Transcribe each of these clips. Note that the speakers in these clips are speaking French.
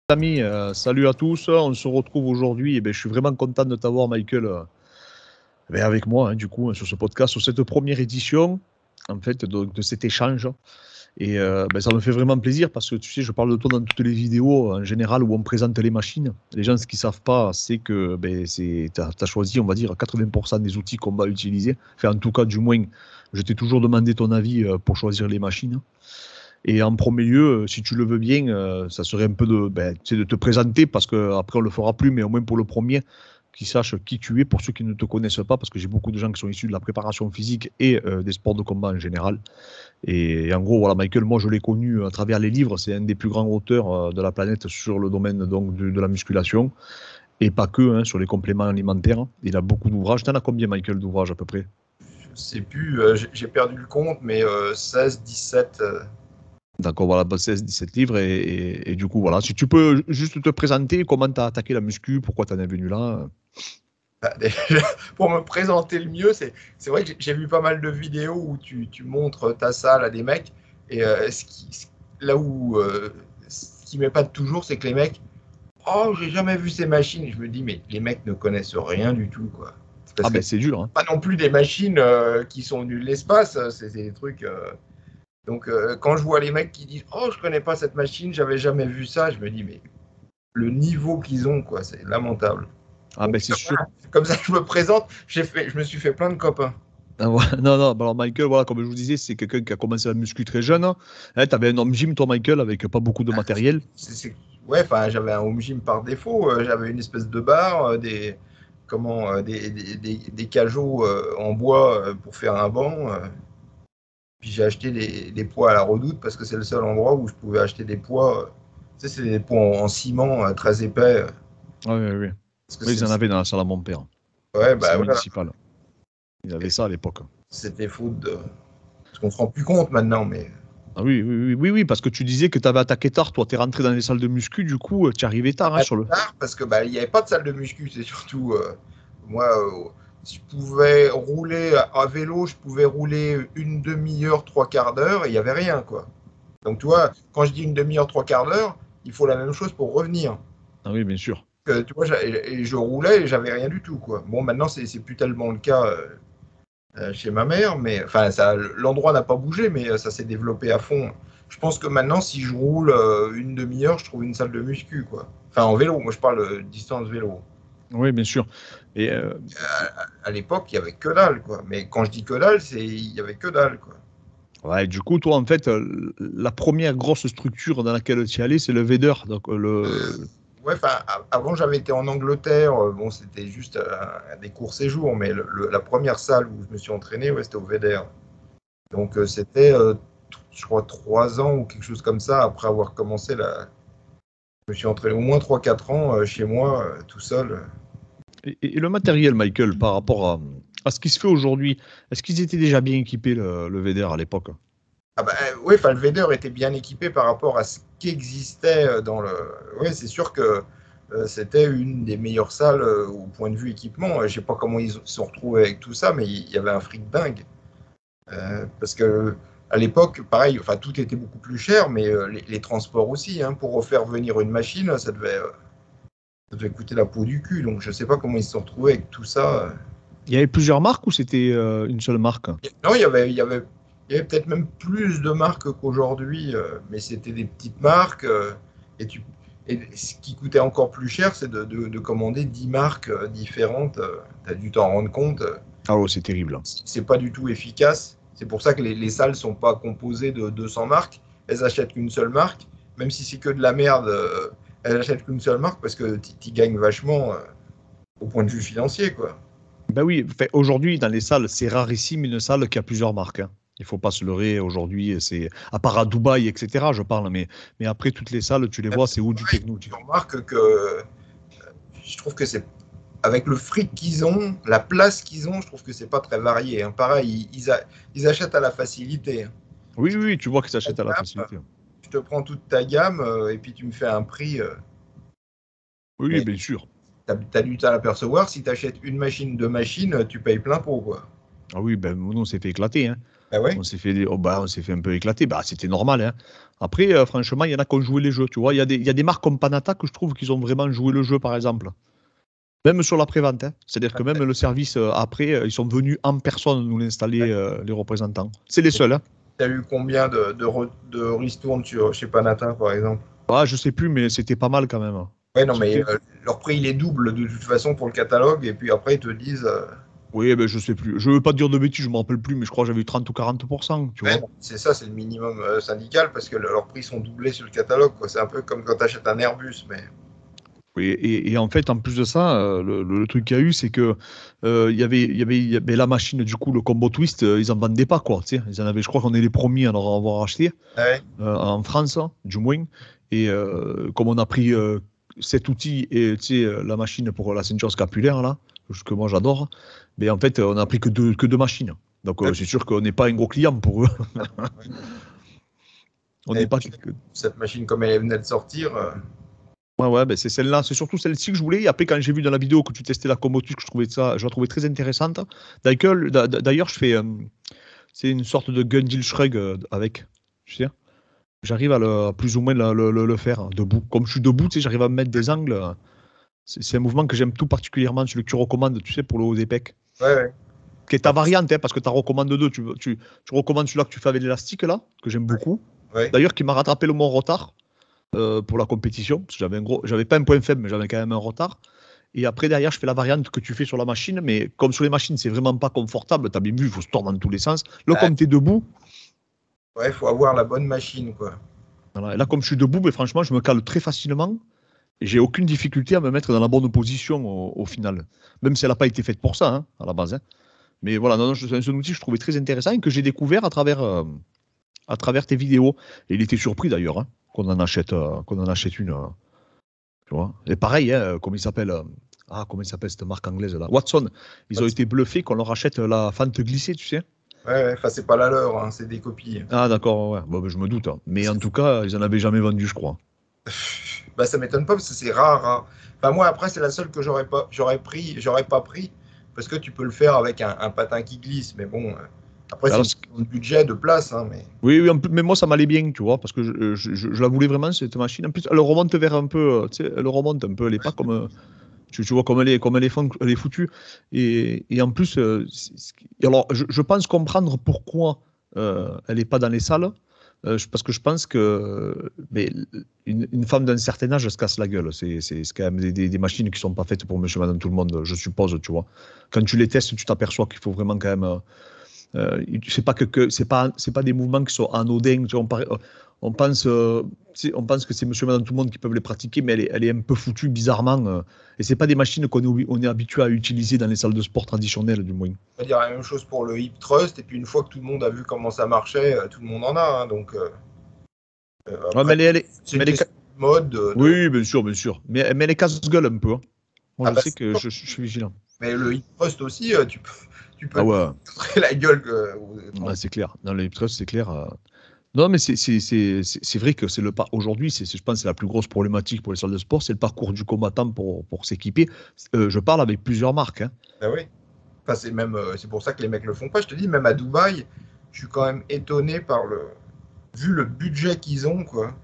Amis, salut à tous. On se retrouve aujourd'hui. Je suis vraiment content de t'avoir, Michael, avec moi, du coup, sur ce podcast, sur cette première édition, en fait, de cet échange. Et ça me fait vraiment plaisir parce que tu sais, je parle de toi dans toutes les vidéos en général où on présente les machines. Les gens, ce qu'ils savent pas, c'est que tu as choisi, on va dire, 80% des outils qu'on va utiliser. Enfin, en tout cas, du moins, je t'ai toujours demandé ton avis pour choisir les machines. Et en premier lieu, si tu le veux bien, ça serait un peu de te présenter, parce qu'après on le fera plus, mais au moins pour le premier, qu'ils sachent qui tu es, pour ceux qui ne te connaissent pas, parce que j'ai beaucoup de gens qui sont issus de la préparation physique et des sports de combat en général. Et en gros, voilà, Michael, moi je l'ai connu à travers les livres, c'est un des plus grands auteurs de la planète sur le domaine donc, de la musculation, et pas que, hein, sur les compléments alimentaires. Il a beaucoup d'ouvrages. T'en as combien, Michael, d'ouvrages à peu près? Je sais plus, j'ai perdu le compte, mais 16, 17. D'accord, voilà, 16-17 livres. Et du coup, voilà, si tu peux juste te présenter, comment tu as attaqué la muscu, pourquoi tu en es venu là. Bah, déjà, pour me présenter le mieux, c'est vrai que j'ai vu pas mal de vidéos où tu montres ta salle à des mecs. Et ce qui m'épate toujours, c'est que les mecs, oh, j'ai jamais vu ces machines. Je me dis, mais les mecs ne connaissent rien du tout, quoi. Parce Ah que ben c'est dur, hein. pas non plus des machines qui sont venues de l'espace, c'est des trucs. Donc, quand je vois les mecs qui disent, oh, je connais pas cette machine, j'avais jamais vu ça, je me dis, mais le niveau qu'ils ont, quoi, c'est lamentable. Ah ben Donc, c'est sûr. comme ça, je me présente, je me suis fait plein de copains. Ah, voilà. Non, non, alors Michael, voilà, comme je vous disais, c'est quelqu'un qui a commencé la muscu très jeune. Hein, tu avais un home gym, toi, Michael, avec pas beaucoup de matériel. Ouais, enfin, j'avais un home gym par défaut. J'avais une espèce de barre, des cajots en bois pour faire un banc. Puis j'ai acheté des poids à la Redoute parce que c'est le seul endroit où je pouvais acheter des poids. Tu sais, c'est des poids en ciment très épais. Oui, oui, oui. Parce que Oui, ils en avaient dans la salle à mon père. ouais, C'est bah voilà. municipal. Ils avaient ça à l'époque. C'était faute de. Parce qu'on se rend plus compte maintenant, mais. Ah oui, oui, oui, oui, oui, parce que tu disais que tu avais attaqué tard, toi, tu es rentré dans les salles de muscu, du coup, tu arrivais tard hein, sur le. Tard parce que bah, il n'y avait pas de salle de muscu, c'est surtout moi je pouvais rouler à vélo, je pouvais rouler une demi-heure, trois quarts d'heure et il n'y avait rien quoi. Donc tu vois, quand je dis une demi-heure, trois quarts d'heure, il faut la même chose pour revenir. Ah oui, bien sûr. Tu vois, et je roulais et j'avais rien du tout quoi. Bon, maintenant c'est plus tellement le cas chez ma mère, mais enfin l'endroit n'a pas bougé, mais ça s'est développé à fond. Je pense que maintenant, si je roule une demi-heure, je trouve une salle de muscu, quoi. Enfin, en vélo, moi je parle distance vélo. Oui, bien sûr. Et À l'époque, il y avait que dalle, quoi. Mais quand je dis que dalle, il y avait que dalle, quoi. ouais, du coup, toi, en fait, la première grosse structure dans laquelle tu es allé, c'est le Vader. Donc, Ouais, enfin, avant j'avais été en Angleterre, bon, c'était juste des courts séjours, mais la première salle où je me suis entraîné, ouais, c'était au VEDER. Donc c'était, je crois, 3 ans ou quelque chose comme ça après avoir commencé la. Je me suis entraîné au moins 3 4 ans chez moi, tout seul. et le matériel, Michael, par rapport à ce qui se fait aujourd'hui, est-ce qu'ils étaient déjà bien équipés, le Vader, à l'époque? Ah bah, oui, enfin, le Vader était bien équipé par rapport à ce qui existait dans le. Oui, c'est sûr que c'était une des meilleures salles au point de vue équipement. Je ne sais pas comment ils se sont retrouvés avec tout ça, mais il y avait un fric dingue. Parce que à l'époque, pareil, enfin, tout était beaucoup plus cher, mais les transports aussi. Hein, pour refaire venir une machine, ça devait coûter la peau du cul. Donc je ne sais pas comment ils se sont retrouvés avec tout ça. Il y avait plusieurs marques ou c'était une seule marque? Non, il y avait peut-être même plus de marques qu'aujourd'hui, mais c'était des petites marques. Et, tu, et ce qui coûtait encore plus cher, c'est de commander 10 marques différentes. Tu as dû t'en rendre compte. Ah ouais, c'est terrible. C'est pas du tout efficace. C'est pour ça que les salles sont pas composées de 200 marques. Elles achètent qu'une seule marque. Même si c'est que de la merde, elles achètent qu'une seule marque parce que tu gagnes vachement au point de vue financier, quoi. Ben oui, fait, aujourd'hui, dans les salles, c'est rarissime une salle qui a plusieurs marques. Hein. Il faut pas se leurrer. Aujourd'hui, c'est à part à Dubaï, etc. Je parle, mais après toutes les salles, tu les vois, c'est où du techno. Je remarque que je trouve que c'est avec le fric qu'ils ont, la place qu'ils ont, je trouve que c'est pas très varié. Hein. Pareil, ils achètent à la facilité. Hein. Oui, oui, oui, tu vois que ça achète à la facilité. Je te prends toute ta gamme et puis tu me fais un prix. Oui, oui, Mais bien sûr. tu as dû t'en apercevoir, si tu achètes une machine, deux machines, tu payes plein pot. Quoi. Ah oui, ben nous, on s'est fait éclater. Hein. Ah ouais. On s'est fait, on s'est fait un peu éclater. Bah, c'était normal, hein. Après, franchement, il y en a qui ont joué les jeux. Tu vois, il y a des marques comme Panata que je trouve qu'ils ont vraiment joué le jeu, par exemple. Même sur l'après-vente, hein. C'est-à-dire que même le service après, ils sont venus en personne nous l'installer, les représentants. C'est les seuls, hein. T'as eu combien de ristournes chez Panata, par exemple? Ah, je sais plus, mais c'était pas mal quand même. Ouais, non, mais C'était. leur prix, il est double de toute façon pour le catalogue, et puis après, ils te disent. Oui, ben, je sais plus. Je veux pas te dire de bêtises, je me rappelle plus, mais je crois que j'avais eu 30 ou 40%, tu Ouais, vois. non, c'est ça, c'est le minimum syndical, parce que leurs prix sont doublés sur le catalogue, quoi. C'est un peu comme quand tu achètes un Airbus, mais. Oui, et en fait, en plus de ça, le truc qu'il y a eu, c'est que il y avait la machine, du coup, le combo twist, ils en vendaient pas, quoi. Tu sais, ils en avaient, je crois qu'on est les premiers à en avoir acheté, Ouais, en France, hein, du moins. Et comme on a pris cet outil et tu sais, la machine pour la ceinture scapulaire, là, que moi j'adore, mais en fait, on a pris que deux machines. Donc, ouais, c'est sûr qu'on n'est pas un gros client pour eux. ouais. On Et n'est pas. puis, cette machine, comme elle venait de sortir, Ouais, ouais, ben c'est celle-là, c'est surtout celle-ci que je voulais. Et après, quand j'ai vu dans la vidéo que tu testais la Komotus, que je la trouvais très intéressante. D'ailleurs, c'est une sorte de Gundil Shrug avec, tu sais. J'arrive à plus ou moins le faire hein, debout. Comme je suis debout, tu sais, j'arrive à me mettre des angles. C'est un mouvement que j'aime tout particulièrement, celui que tu recommandes, tu sais, pour le haut des pecs. ouais, ouais. Qui est ta variante, hein, parce que tu recommandes deux. Tu recommandes celui-là que tu fais avec l'élastique, là, que j'aime beaucoup. Ouais. D'ailleurs, qui m'a rattrapé mon retard pour la compétition. Parce que j'avais pas un point faible, mais j'avais quand même un retard. Et après, derrière, je fais la variante que tu fais sur la machine. Mais comme sur les machines, c'est vraiment pas confortable. Tu as bien vu, il faut se tordre dans tous les sens. Là, Ah, comme tu es debout, ouais, faut avoir la bonne machine, quoi. voilà. Et là, comme je suis debout, mais franchement, je me cale très facilement. Et j'ai aucune difficulté à me mettre dans la bonne position au final. Même si elle n'a pas été faite pour ça, hein, à la base, hein. Mais voilà, non, non, c'est un outil que je trouvais très intéressant et que j'ai découvert à travers tes vidéos. Et il était surpris d'ailleurs hein, qu'on en achète une. Tu vois. Et pareil, hein, comment il s'appelle cette marque anglaise là? Watson. Ils ont été bluffés qu'on leur achète la fente glissée, tu sais. Ouais, ouais, enfin, c'est pas la leur, hein, c'est des copies. Ah d'accord, ouais. Bon, ben, je me doute, hein. Mais en C'est- tout cas, ils en avaient jamais vendu, je crois. Bah, ça m'étonne pas parce que c'est rare, hein. Enfin, moi, après, c'est la seule que j'aurais pas pris parce que tu peux le faire avec un patin qui glisse. Mais bon, après, c'est Alors, une question de budget, de place, hein, mais oui, oui, mais moi, ça m'allait bien, tu vois, parce que je la voulais vraiment, cette machine. En plus, elle remonte vers un peu, tu sais, elle remonte un peu, elle n'est pas comme, tu vois, comme elle est foutue. Et en plus, alors, je pense comprendre pourquoi elle n'est pas dans les salles, parce que je pense que mais, une femme d'un certain âge elle se casse la gueule. C'est quand même des machines qui sont pas faites pour monsieur, madame, tout le monde, je suppose, tu vois. Quand tu les testes, tu t'aperçois qu'il faut vraiment quand même. C'est pas c'est pas des mouvements qui sont anodins. Tu vois, on pense, on pense que c'est monsieur, madame, tout le monde qui peuvent les pratiquer, mais elle est un peu foutue bizarrement. Et c'est pas des machines qu'on est habitué à utiliser dans les salles de sport traditionnelles, du moins. on va dire la même chose pour le hip thrust. Et puis, une fois que tout le monde a vu comment ça marchait, tout le monde en a, hein. Donc, Ouais, après, c'est mais une question de mode. oui, bien sûr, bien sûr. Mais elle est casse-gueule un peu, hein. Moi, Ah je bah, sais que je suis vigilant. mais le hip thrust aussi, tu peux Ah te ouais, montrer la gueule. ouais, c'est clair. Dans les trusts, c'est clair. Non, mais c'est vrai que c'est aujourd'hui, je pense que c'est la plus grosse problématique pour les salles de sport, c'est le parcours du combattant pour s'équiper. Je parle avec plusieurs marques, hein. Ah oui. Enfin, c'est pour ça que les mecs le font pas. Je te dis, même à Dubaï, je suis quand même étonné vu le budget qu'ils ont, quoi.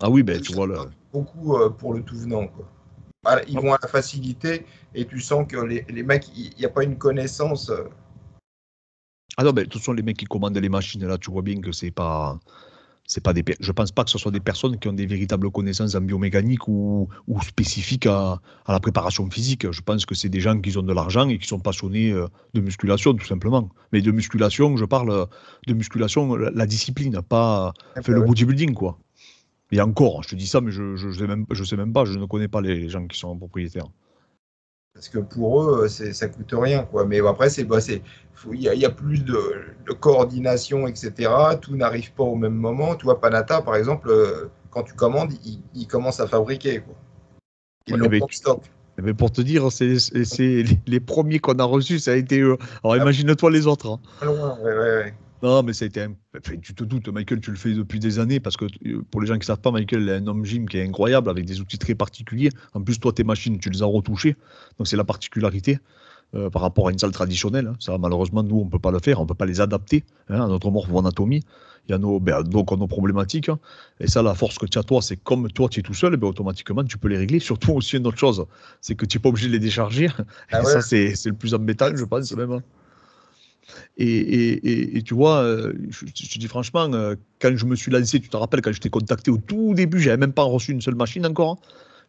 Ah oui, ben Ils tu vois donnent là. beaucoup pour le tout venant, quoi. Voilà, ils vont à la facilité et tu sens que les mecs, il n'y a pas une connaissance. Ah non, ben de toute façon, les mecs qui commandent les machines, là, tu vois bien que c'est pas je pense pas que ce soit des personnes qui ont des véritables connaissances en biomécanique ou spécifiques à la préparation physique. Je pense que c'est des gens qui ont de l'argent et qui sont passionnés de musculation, tout simplement. Mais de musculation, je parle de musculation, la discipline, pas fait Bah le ouais. bodybuilding, quoi. Et encore, je te dis ça, mais je sais même pas, je ne connais pas les gens qui sont propriétaires. Parce que pour eux, ça coûte rien, quoi. Mais après, il y a plus de coordination, etc. Tout n'arrive pas au même moment. Tu vois, Panata, par exemple, quand tu commandes, ils commencent à fabriquer, quoi. Ils Ouais, eh l'ont ben, pas en stock. pour te dire, c'est les premiers qu'on a reçus, ça a été eux. Alors Ah, imagine-toi les autres, hein. pas loin, ouais, ouais, ouais. Non, mais ça a été enfin, tu te doutes, Michael, tu le fais depuis des années parce que pour les gens qui ne savent pas, Michael est un homme gym qui est incroyable avec des outils très particuliers. En plus, toi, tes machines, tu les as retouchées. Donc, c'est la particularité par rapport à une salle traditionnelle. Hein. Ça, malheureusement, nous, on ne peut pas le faire. On ne peut pas les adapter à notre morpho-anatomie. Il y a donc nos problématiques. Hein. Et ça, la force que tu as, toi, c'est comme toi, tu es tout seul, automatiquement, tu peux les régler. Surtout aussi, une autre chose, c'est que tu n'es pas obligé de les décharger. Ah Et ouais, ça, c'est le plus embêtant, je pense, même. Hein. Et tu vois, je te dis franchement, quand je me suis lancé, tu te rappelles, quand je t'ai contacté au tout début, je n'avais même pas reçu une seule machine encore.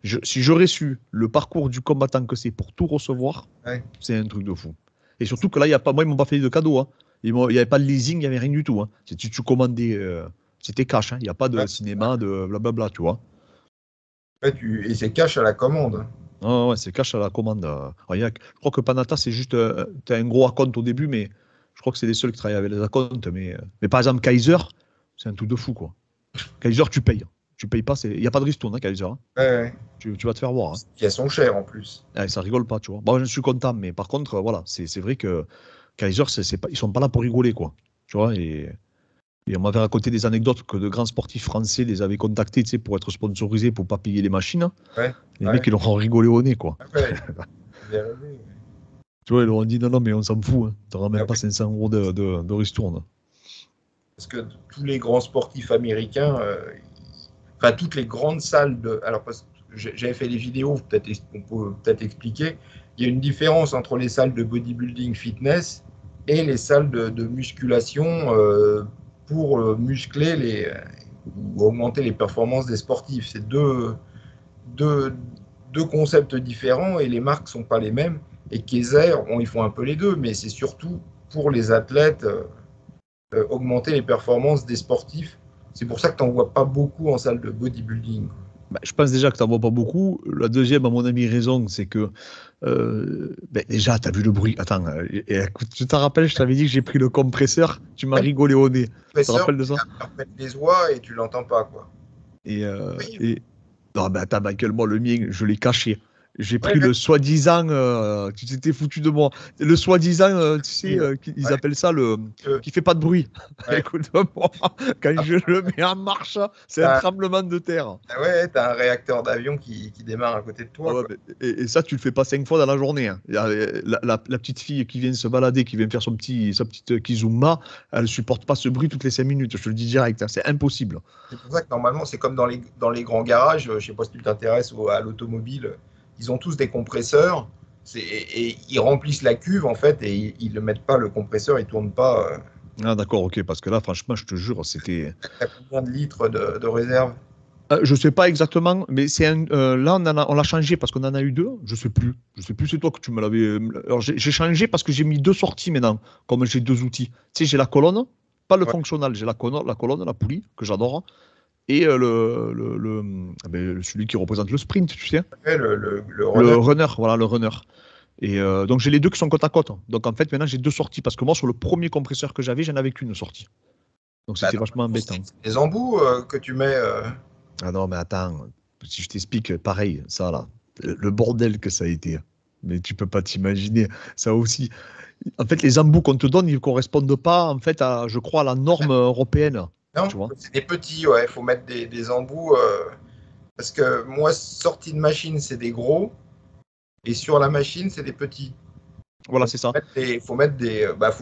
Hein. Si j'aurais su le parcours du combattant que c'est pour tout recevoir, ouais. c'est un truc de fou. Et surtout que là, y a pas, moi, ils m'ont pas fait de cadeau. Hein. Il n'y avait pas de leasing, il n'y avait rien du tout. Hein. Tu commandais, c'était cash. Hein. Il n'y a pas de Ouais. cinéma, de blablabla, tu vois. Ouais, et c'est cash à la commande. Ah ouais, c'est cash à la commande. Je crois que Panata, c'est juste. Tu as un gros acompte au début, mais je crois que c'est les seuls qui travaillent avec les acomptes. Mais par exemple, Kaiser, c'est un truc de fou, quoi. Kaiser, tu payes. Tu payes pas, il n'y a pas de ristourne, hein, Kaiser. Hein. Ouais, ouais. Tu vas te faire voir. Hein. Qui sont chères en plus. Ah, ça rigole pas, tu vois. Bon, je suis content, mais par contre, voilà, c'est vrai que Kaiser, c'est pas, ils sont pas là pour rigoler, quoi. Tu vois, et on m'avait raconté des anecdotes que de grands sportifs français les avaient contactés, tu sais, pour être sponsorisés, pour pas payer les machines. Ouais, Les ouais. mecs, ils leur ont rigolé au nez, quoi. Ouais. J'ai rêvé. Tu vois, ils leur ont dit non, non, mais on s'en fout. Hein. Tu n'auras Ah même pas ouais. 500 euros de ristourne. Parce que tous les grands sportifs américains, enfin toutes les grandes salles de. Alors, parce que j'avais fait des vidéos, on peut peut-être expliquer. Il y a une différence entre les salles de bodybuilding fitness et les salles de musculation pour muscler ou augmenter les performances des sportifs. C'est deux, deux concepts différents et les marques ne sont pas les mêmes. Et Kaiser, ils font un peu les deux, mais c'est surtout pour les athlètes augmenter les performances des sportifs. C'est pour ça que tu n'en vois pas beaucoup en salle de bodybuilding. Bah, je pense déjà que tu n'en vois pas beaucoup. La deuxième, à mon avis, raison, c'est que déjà, tu as vu le bruit. Attends, écoute, tu te rappelles, je t'avais dit que j'ai pris le compresseur. Tu m'as Ouais, rigolé au nez. Tu te professeur, rappelles de ça? après les oies et tu l'entends pas, quoi. Et, Oui, non, mais attends, Michael, moi, le mien, je l'ai caché. J'ai ouais, pris le soi-disant, tu t'étais foutu de moi. Le soi-disant, tu sais, ouais, ils appellent ça le qui fait pas de bruit. ouais. Écoute-moi, quand je le mets en marche, c'est un T'as, tremblement de terre. ouais, t'as un réacteur d'avion qui démarre à côté de Ah toi, ouais, quoi. et ça, tu le fais pas 5 fois dans la journée. Hein. Il y a la petite fille qui vient se balader, qui vient faire sa petite kizumba, elle supporte pas ce bruit toutes les 5 minutes. Je te le dis direct, hein, c'est impossible. C'est pour ça que normalement, c'est comme dans les grands garages, je sais pas si tu t'intéresses à l'automobile, ils ont tous des compresseurs et ils remplissent la cuve, en fait, et ils ne mettent pas le compresseur, ils ne tournent pas. Ah d'accord, ok, parce que là, franchement, je te jure, c'était. T'as combien de litres de réserve? Je sais pas exactement, mais là on l'a changé parce qu'on en a eu deux. Je sais plus. C'est toi que tu me l'avais. Alors j'ai changé parce que j'ai mis deux sorties maintenant, comme j'ai deux outils. Tu sais, j'ai la colonne, pas le Ouais, fonctionnal, j'ai la colonne, la poulie que j'adore, et celui qui représente le sprint, tu sais, le le runner. runner, voilà le runner. Et donc j'ai les deux qui sont côte à côte. Donc en fait maintenant j'ai deux sorties parce que moi sur le premier compresseur que j'en avais qu'une sortie. Donc Bah, c'était vachement embêtant. c'est des embouts que tu mets. Ah non, mais attends, si je t'explique, pareil, ça là, le bordel que ça a été. Mais tu peux pas t'imaginer. Ça aussi. En fait, les embouts qu'on te donne, ils ne correspondent pas, en fait, je crois, à la norme européenne. Tu Non, vois? c'est des petits, ouais. Il faut mettre des embouts. Parce que moi, sortie de machine, c'est des gros. Et sur la machine, c'est des petits. Voilà, Donc, c'est ça. faut mettre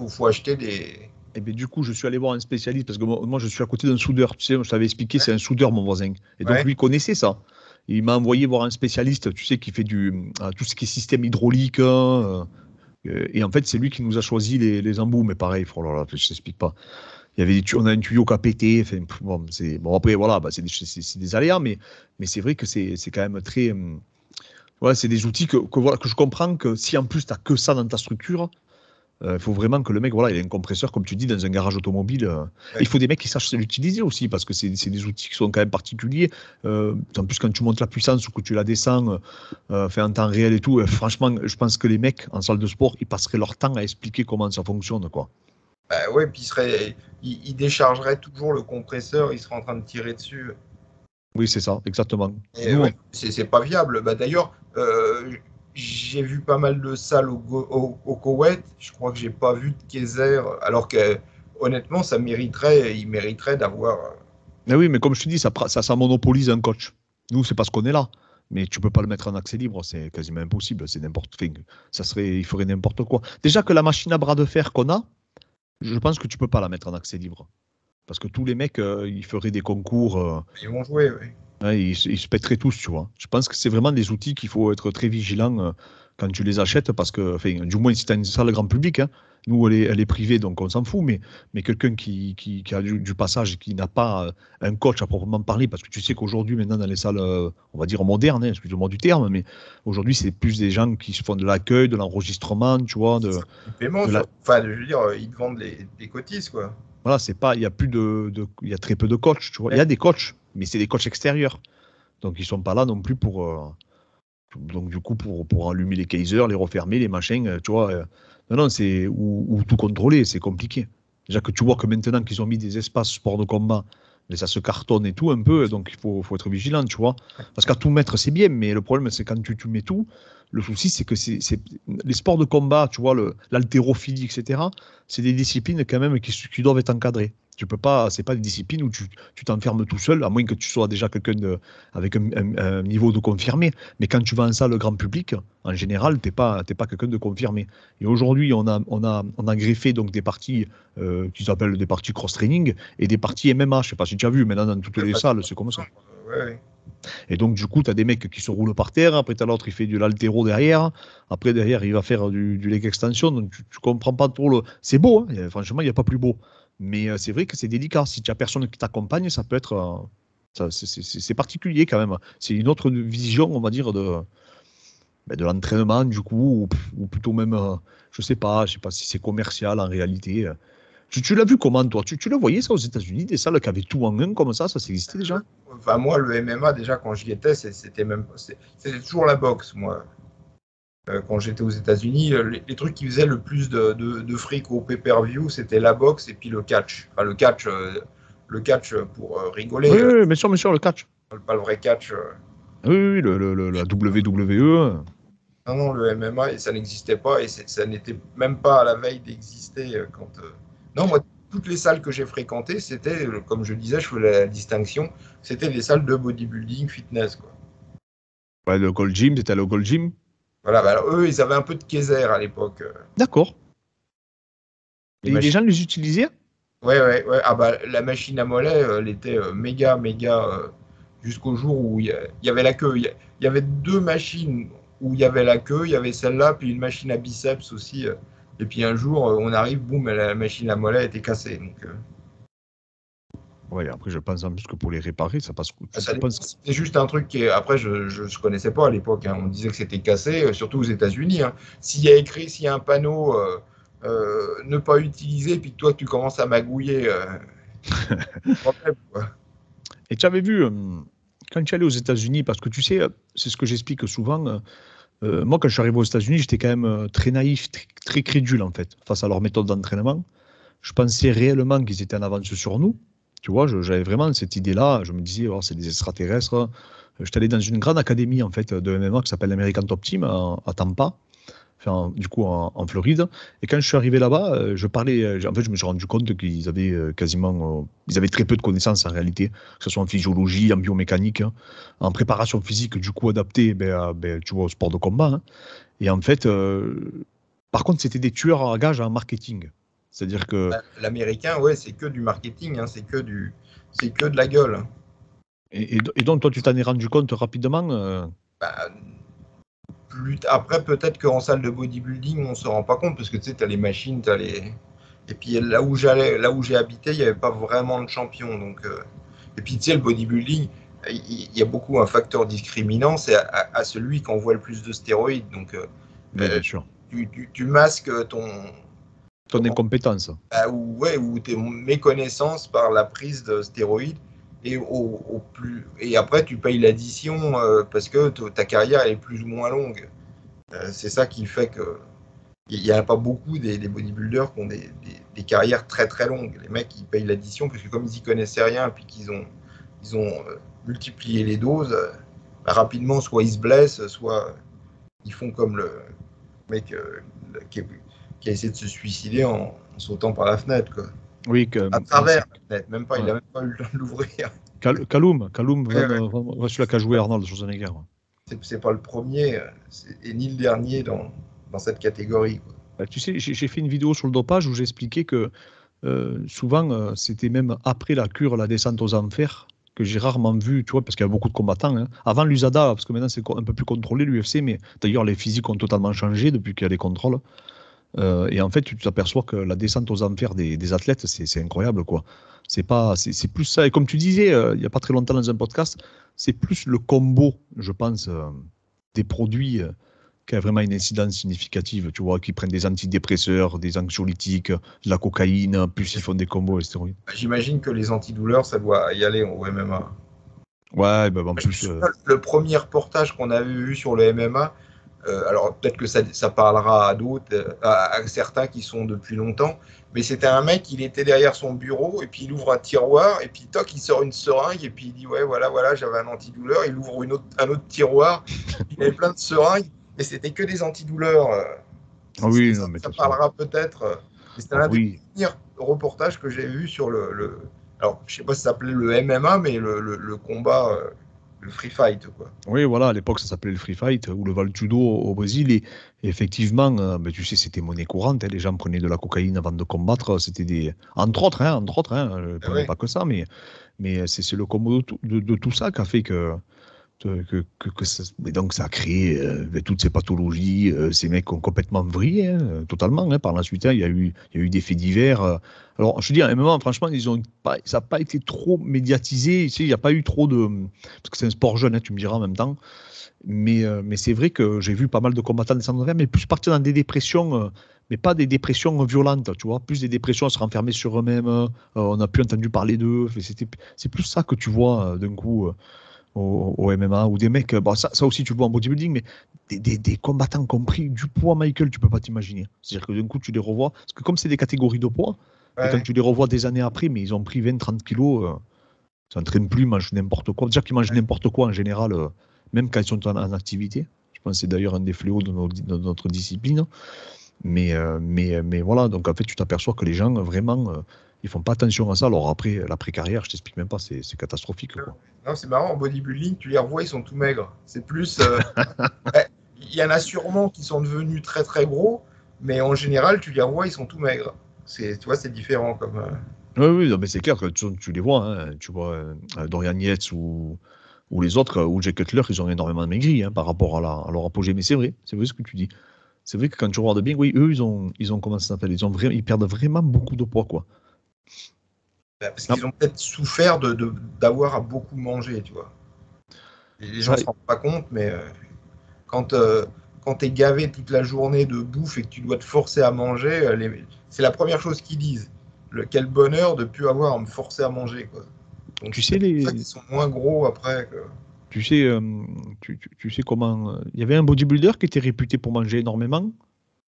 faut acheter des. Et bien, du coup, je suis allé voir un spécialiste parce que moi, je suis à côté d'un soudeur. Tu sais, je t'avais expliqué, Ouais, c'est un soudeur, mon voisin. Et donc, ouais, lui, il connaissait ça. Il m'a envoyé voir un spécialiste, tu sais, qui fait tout ce qui est système hydraulique. Hein, et en fait, c'est lui qui nous a choisi les embouts. Mais pareil, oh là là, je t'explique pas. Il y avait on a un tuyau qui a pété. Enfin, bon, après, voilà, bah, c'est des aléas, mais c'est vrai que c'est quand même très. Ouais, c'est des outils voilà, que je comprends que si en plus tu n'as que ça dans ta structure, il faut vraiment que le mec, voilà, il ait un compresseur, comme tu dis, dans un garage automobile. ouais. Il faut des mecs qui sachent l'utiliser aussi, parce que c'est des outils qui sont quand même particuliers. En plus, quand tu montes la puissance ou que tu la descends, fait en temps réel et tout, franchement, je pense que les mecs en salle de sport, ils passeraient leur temps à expliquer comment ça fonctionne, quoi. Bah ouais, puis il déchargerait toujours le compresseur, il serait en train de tirer dessus. Oui, c'est ça, exactement. Et Nous, ouais, c'est pas viable. Bah, d'ailleurs, j'ai vu pas mal de salles au Koweït. Je crois que j'ai pas vu de Kaiser, alors que honnêtement, il mériterait d'avoir. Mais oui, mais comme je te dis, ça monopolise un coach. Nous, c'est parce qu'on est là. Mais tu peux pas le mettre en accès libre, c'est quasiment impossible. C'est n'importe, il ferait n'importe quoi. Déjà que la machine à bras de fer qu'on a, je pense que tu peux pas la mettre en accès libre. Parce que tous les mecs, ils feraient des concours. Ils vont jouer, oui. Ouais, ils se pèteraient tous, tu vois. Je pense que c'est vraiment des outils qu'il faut être très vigilant quand tu les achètes, parce que, enfin, du moins si tu as une salle grand public, hein, nous elle est privée, donc on s'en fout, mais quelqu'un qui a du passage et qui n'a pas un coach à proprement parler, parce que tu sais qu'aujourd'hui, maintenant, dans les salles, on va dire modernes, hein, excuse-moi du terme, mais aujourd'hui, c'est plus des gens qui se font de l'accueil, de l'enregistrement, tu vois. Du paiement, enfin, je veux dire, ils te vendent des cotises, quoi. Voilà, c'est pas, il y a plus il y a très peu de coachs, tu vois. Il y a des coachs, mais c'est des coachs extérieurs. Donc ils sont pas là non plus donc du coup pour allumer les Kaiser, les refermer, les machins, tu vois. Non, c'est ou tout contrôler, c'est compliqué. Déjà que tu vois que maintenant qu'ils ont mis des espaces sport de combat, mais ça se cartonne et tout un peu, donc il faut être vigilant, tu vois. Parce qu'à tout mettre, c'est bien, mais le problème, c'est quand tu mets tout, le souci, c'est que les sports de combat, tu vois, l'haltérophilie, etc., c'est des disciplines quand même qui doivent être encadrées. Tu peux pas, c'est pas des disciplines où tu t'enfermes tout seul, à moins que tu sois déjà quelqu'un avec un niveau de confirmé. Mais quand tu vas en salle grand public, en général, t'es pas quelqu'un de confirmé. Et aujourd'hui, on a greffé donc des parties qui s'appellent des parties cross-training et des parties MMA. Je sais pas si tu as vu, maintenant dans toutes les salles, c'est comme ça. Ouais. Et donc, du coup, tu as des mecs qui se roulent par terre, après, tu as l'autre, il fait de l'haltéro derrière, après, derrière, il va faire du leg extension, donc tu comprends pas trop le. C'est beau, hein, franchement, il n'y a pas plus beau. Mais c'est vrai que c'est délicat. Si tu n'as personne qui t'accompagne, ça peut être. C'est particulier quand même. C'est une autre vision, on va dire, de l'entraînement, du coup, ou plutôt même, je sais pas si c'est commercial en réalité. Tu l'as vu comment, toi? Tu le voyais ça aux États-Unis, des salles qui avaient tout en un comme ça existait déjà? Enfin, moi, le MMA, déjà, quand j'y étais, c'était toujours la boxe, moi. Quand j'étais aux États-Unis, les trucs qui faisaient le plus de fric au pay-per-view, c'était la boxe et puis le catch. Enfin, le catch pour rigoler, Oui, oui, bien sûr, le catch. pas le vrai catch. Oui, oui, la WWE. Non, non, le MMA, ça n'existait pas et ça n'était même pas à la veille d'exister quand. Non, moi, toutes les salles que j'ai fréquentées, c'était, comme je disais, je fais la distinction, c'était des salles de bodybuilding, fitness, quoi. Ouais, le Gold Gym, c'était le Gold Gym. Voilà, bah, alors, eux, ils avaient un peu de Kaiser à l'époque. D'accord. Les Et les machines. gens les utilisaient? Ouais, ouais, ouais. Ah bah, la machine à mollet, elle était méga, méga, jusqu'au jour où il y avait la queue. Il y avait deux machines où il y avait la queue, il y avait celle-là, puis une machine à biceps aussi. Et puis un jour, on arrive, boum, la machine à mollet était cassée. Donc, Ouais, après, je pense en plus que pour les réparer, ça passe. c'est juste un truc qui est, après, je ne connaissais pas à l'époque, hein. On disait que c'était cassé, surtout aux États-Unis, hein. S'il y a un panneau ne pas utiliser, puis que toi, tu commences à magouiller, problème, quoi. Et tu avais vu, quand tu allais aux États-Unis, parce que tu sais, c'est ce que j'explique souvent. Moi, quand je suis arrivé aux États-Unis, j'étais quand même très naïf, très crédule en fait, face à leur méthode d'entraînement. Je pensais réellement qu'ils étaient en avance sur nous. Tu vois, j'avais vraiment cette idée-là. Je me disais, oh, c'est des extraterrestres. J'étais allé dans une grande académie en fait de MMA qui s'appelle l'American Top Team à Tampa, enfin, du coup Floride. Et quand je suis arrivé là-bas, je parlais. En fait, je me suis rendu compte qu'ils avaient ils avaient très peu de connaissances en réalité, que ce soit en physiologie, en biomécanique, hein, en préparation physique, du coup adaptée, tu vois, au sport de combat, hein. Et en fait, par contre, c'était des tueurs à gages en marketing. C'est-à-dire que. L'américain, ouais, c'est que du marketing, hein, c'est que de la gueule, hein. Et donc, toi, tu t'en es rendu compte rapidement Bah, après, peut-être qu'en salle de bodybuilding, on se rend pas compte parce que tu sais, t'as les machines, t'as les. Et puis là où j'ai habité, il n'y avait pas vraiment de champion. Donc, et puis tu sais, le bodybuilding, il y a beaucoup un facteur discriminant, c'est à celui qu'on voit le plus de stéroïdes. Donc, oui, bien sûr. tu masques Ton incompétence. ou tes méconnaissances par la prise de stéroïdes. Et après, tu payes l'addition parce que ta carrière est plus ou moins longue. C'est ça qui fait que il n'y en a pas beaucoup des bodybuilders qui ont des carrières très très longues. Les mecs, ils payent l'addition parce que comme ils n'y connaissaient rien puis qu'ils ont multiplié les doses, rapidement, soit ils se blessent, soit ils font comme le mec qui a essayé de se suicider en sautant par la fenêtre, quoi. Oui, à travers la fenêtre, même pas, il n'a même pas eu le temps de l'ouvrir. Kaloum, Ouais, ouais. celui-là qui a joué Arnold Schwarzenegger. C'est pas le premier et ni le dernier dans cette catégorie, quoi. Bah, tu sais, j'ai fait une vidéo sur le dopage où j'expliquais que souvent, c'était même après la cure, la descente aux enfers, que j'ai rarement vu, tu vois, parce qu'il y a beaucoup de combattants, hein. Avant l'USADA, parce que maintenant c'est un peu plus contrôlé l'UFC, mais d'ailleurs les physiques ont totalement changé depuis qu'il y a les contrôles. Et en fait, tu t'aperçois que la descente aux enfers des athlètes, c'est incroyable, quoi. C'est plus ça. Et comme tu disais, il n'y a pas très longtemps dans un podcast, c'est plus le combo, je pense, des produits qui a vraiment une incidence significative, tu vois, qui prennent des antidépresseurs, des anxiolytiques, de la cocaïne, plus ils font des combos et stéroïdes. J'imagine que les antidouleurs, ça doit y aller au MMA. Ouais, bah, en Je me plus, souviens, le premier reportage qu'on avait vu sur le MMA, alors peut-être que ça parlera à d'autres, à certains qui sont depuis longtemps, mais c'était un mec, il était derrière son bureau, et puis il ouvre un tiroir, et puis toc, il sort une seringue, et puis il dit, ouais, voilà, j'avais un antidouleur, il ouvre un autre tiroir, il avait plein de seringues, et c'était que des antidouleurs. ah oui, non, mais de Ça toute façon, parlera peut-être, mais c'était ah l'un des oui, premiers reportages que j'ai vu sur alors je sais pas si ça s'appelait le MMA, mais le combat, le free fight, quoi. oui, voilà, à l'époque ça s'appelait le free fight ou le Val Judo au Brésil, et effectivement, ben, tu sais, c'était monnaie courante, hein, les gens prenaient de la cocaïne avant de combattre, c'était des, entre autres, hein, prenaient Ouais. pas que ça, mais c'est le combo de tout ça qui a fait que ça, et donc ça a créé toutes ces pathologies, ces mecs ont complètement vrillé, hein, totalement, hein. Par la suite, hein, il y a eu des faits divers. Alors, je te dis, à un moment, franchement, ça n'a pas été trop médiatisé. Tu sais, il n'y a pas eu trop de. Parce que c'est un sport jeune, hein, tu me diras en même temps. Mais c'est vrai que j'ai vu pas mal de combattants descendre vers, mais plus partir dans des dépressions, mais pas des dépressions violentes, tu vois, plus des dépressions à se renfermer sur eux-mêmes. On n'a plus entendu parler d'eux. C'est plus ça que tu vois d'un coup. Au MMA, ou des mecs, bon, ça aussi tu le vois en bodybuilding, mais des combattants qui ont pris du poids, Michael, tu peux pas t'imaginer. C'est-à-dire que d'un coup tu les revois, parce que comme c'est des catégories de poids, et quand Ouais. tu les revois des années après, mais ils ont pris 20-30 kilos, ils s'entraînent plus, ils mangent n'importe quoi. Déjà qu'ils mangent n'importe quoi en général, même quand ils sont en activité. Je pense que c'est d'ailleurs un des fléaux de notre discipline. Mais voilà, donc en fait, tu t'aperçois que les gens, vraiment, ils font pas attention à ça. Alors après, l'après-carrière, je t'explique même pas, c'est catastrophique, quoi. Non, c'est marrant, en bodybuilding, tu les revois, ils sont tout maigres. C'est plus. Ouais, il y en a sûrement qui sont devenus très très gros, mais en général, tu les revois, ils sont tout maigres. Tu vois, c'est différent comme. Oui, oui, non, mais c'est clair que tu les vois, hein, tu vois Dorian Yates ou les autres, ou Jay Cutler, ils ont énormément maigri, hein, par rapport à leur apogée. Mais c'est vrai ce que tu dis. C'est vrai que quand tu regardes bien, oui, eux, ils ont comment ça s'appelle, ils perdent vraiment beaucoup de poids, quoi. Parce Ah, qu'ils ont peut-être souffert d'avoir à beaucoup manger, tu vois. Les gens ça, ne se rendent pas compte, mais quand, euh, quand tu es gavé toute la journée de bouffe et que tu dois te forcer à manger, c'est la première chose qu'ils disent. Quel bonheur de ne plus avoir à me forcer à manger, quoi. Donc tu c'est sais peut-être pour ça qu'ils sont moins gros après. tu sais, tu sais comment, il y avait un bodybuilder qui était réputé pour manger énormément.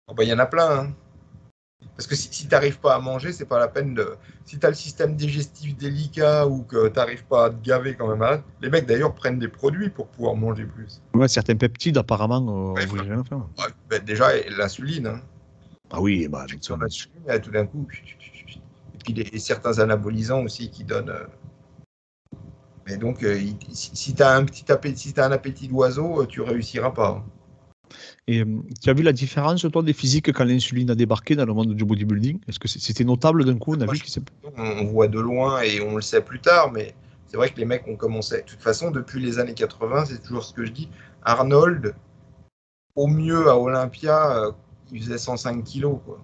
Oh, bah, y en a plein, hein. Parce que si tu n'arrives pas à manger, c'est pas la peine de. Si tu as le système digestif délicat ou que tu n'arrives pas à te gaver quand même malade, les mecs d'ailleurs prennent des produits pour pouvoir manger plus. Ouais, certains peptides, apparemment, Ouais, obligeaient rien à faire. ouais, bah, déjà, l'insuline, hein. Ah oui, bah, de toute Injection façon, d'insuline, tout d'un coup. Et puis certains anabolisants aussi qui donnent. Mais donc, si tu as un petit appétit, si t'as un appétit d'oiseau, tu réussiras pas, hein. et tu as vu la différence, toi, des physiques quand l'insuline a débarqué dans le monde du bodybuilding? Est-ce que c'était notable d'un coup? On a Moi, vu que c'est. on voit de loin et on le sait plus tard, mais c'est vrai que les mecs ont commencé. De toute façon, depuis les années 80, c'est toujours ce que je dis. Arnold, au mieux à Olympia, il faisait 105 kilos, quoi.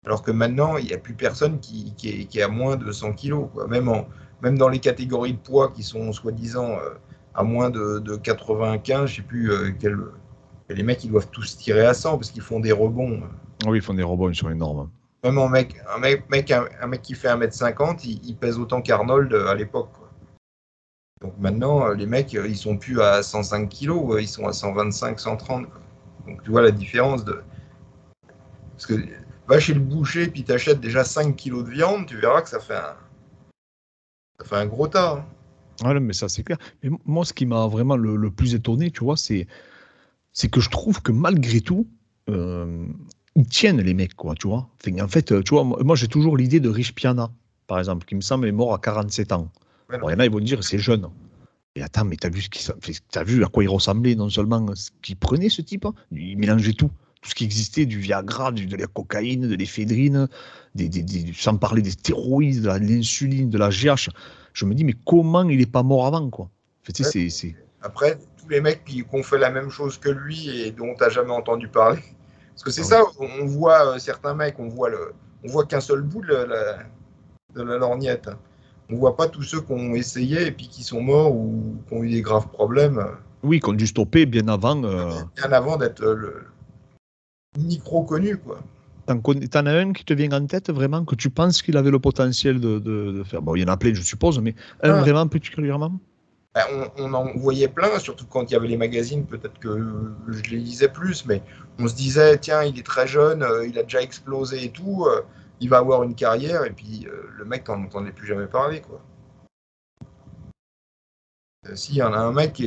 Alors que maintenant, il n'y a plus personne qui est à moins de 100 kilos, quoi. Même dans les catégories de poids qui sont soi-disant à moins de 95, je sais plus les mecs, ils doivent tous tirer à 100 parce qu'ils font des rebonds. Ah oui, ils font des robots, ils sont énormes. Même un mec qui fait 1,50 m, il pèse autant qu'Arnold à l'époque, quoi. Donc maintenant, les mecs, ils sont plus à 105 kilos, ils sont à 125, 130, quoi. Donc tu vois la différence de. Parce que va chez le boucher, puis t'achètes déjà 5 kilos de viande, tu verras que ça fait un gros tas, hein. Ah non, mais ça, c'est clair. Mais moi, ce qui m'a vraiment le plus étonné, tu vois, c'est que je trouve que malgré tout, euh, ils tiennent les mecs, quoi, tu vois. Enfin, en fait, tu vois, moi j'ai toujours l'idée de Rich Piana, par exemple, qui me semble est mort à 47 ans. Ouais, Bon, non, il y en a, ils vont dire c'est jeune. Et attends, mais t'as vu à quoi il ressemblait, non seulement ce qu'il prenait, ce type, hein, il mélangeait tout ce qui existait, du Viagra, de la cocaïne, de l'éphédrine, sans parler des stéroïdes, de l'insuline, de la GH. Je me dis, mais comment il n'est pas mort avant, quoi. En fait, ouais. Après, tous les mecs qui ont fait la même chose que lui et dont tu n'as jamais entendu parler. Parce que c'est Ah oui. ça, on voit certains mecs, on voit qu'un seul bout de la lorgnette. On voit pas tous ceux qui ont essayé et puis qui sont morts ou qui ont eu des graves problèmes Oui, qu'on dû stopper bien avant. bien avant d'être le micro connu, quoi. T'en as un qui te vient en tête vraiment, que tu penses qu'il avait le potentiel de faire. Bon, il y en a plein, je suppose, mais un Ah, vraiment particulièrement. ben, on en voyait plein, surtout quand il y avait les magazines, peut-être que je les lisais plus, mais on se disait, tiens, il est très jeune, il a déjà explosé et tout, il va avoir une carrière, et puis le mec, t'en entendais plus jamais parler, quoi. Si, il y en a un mec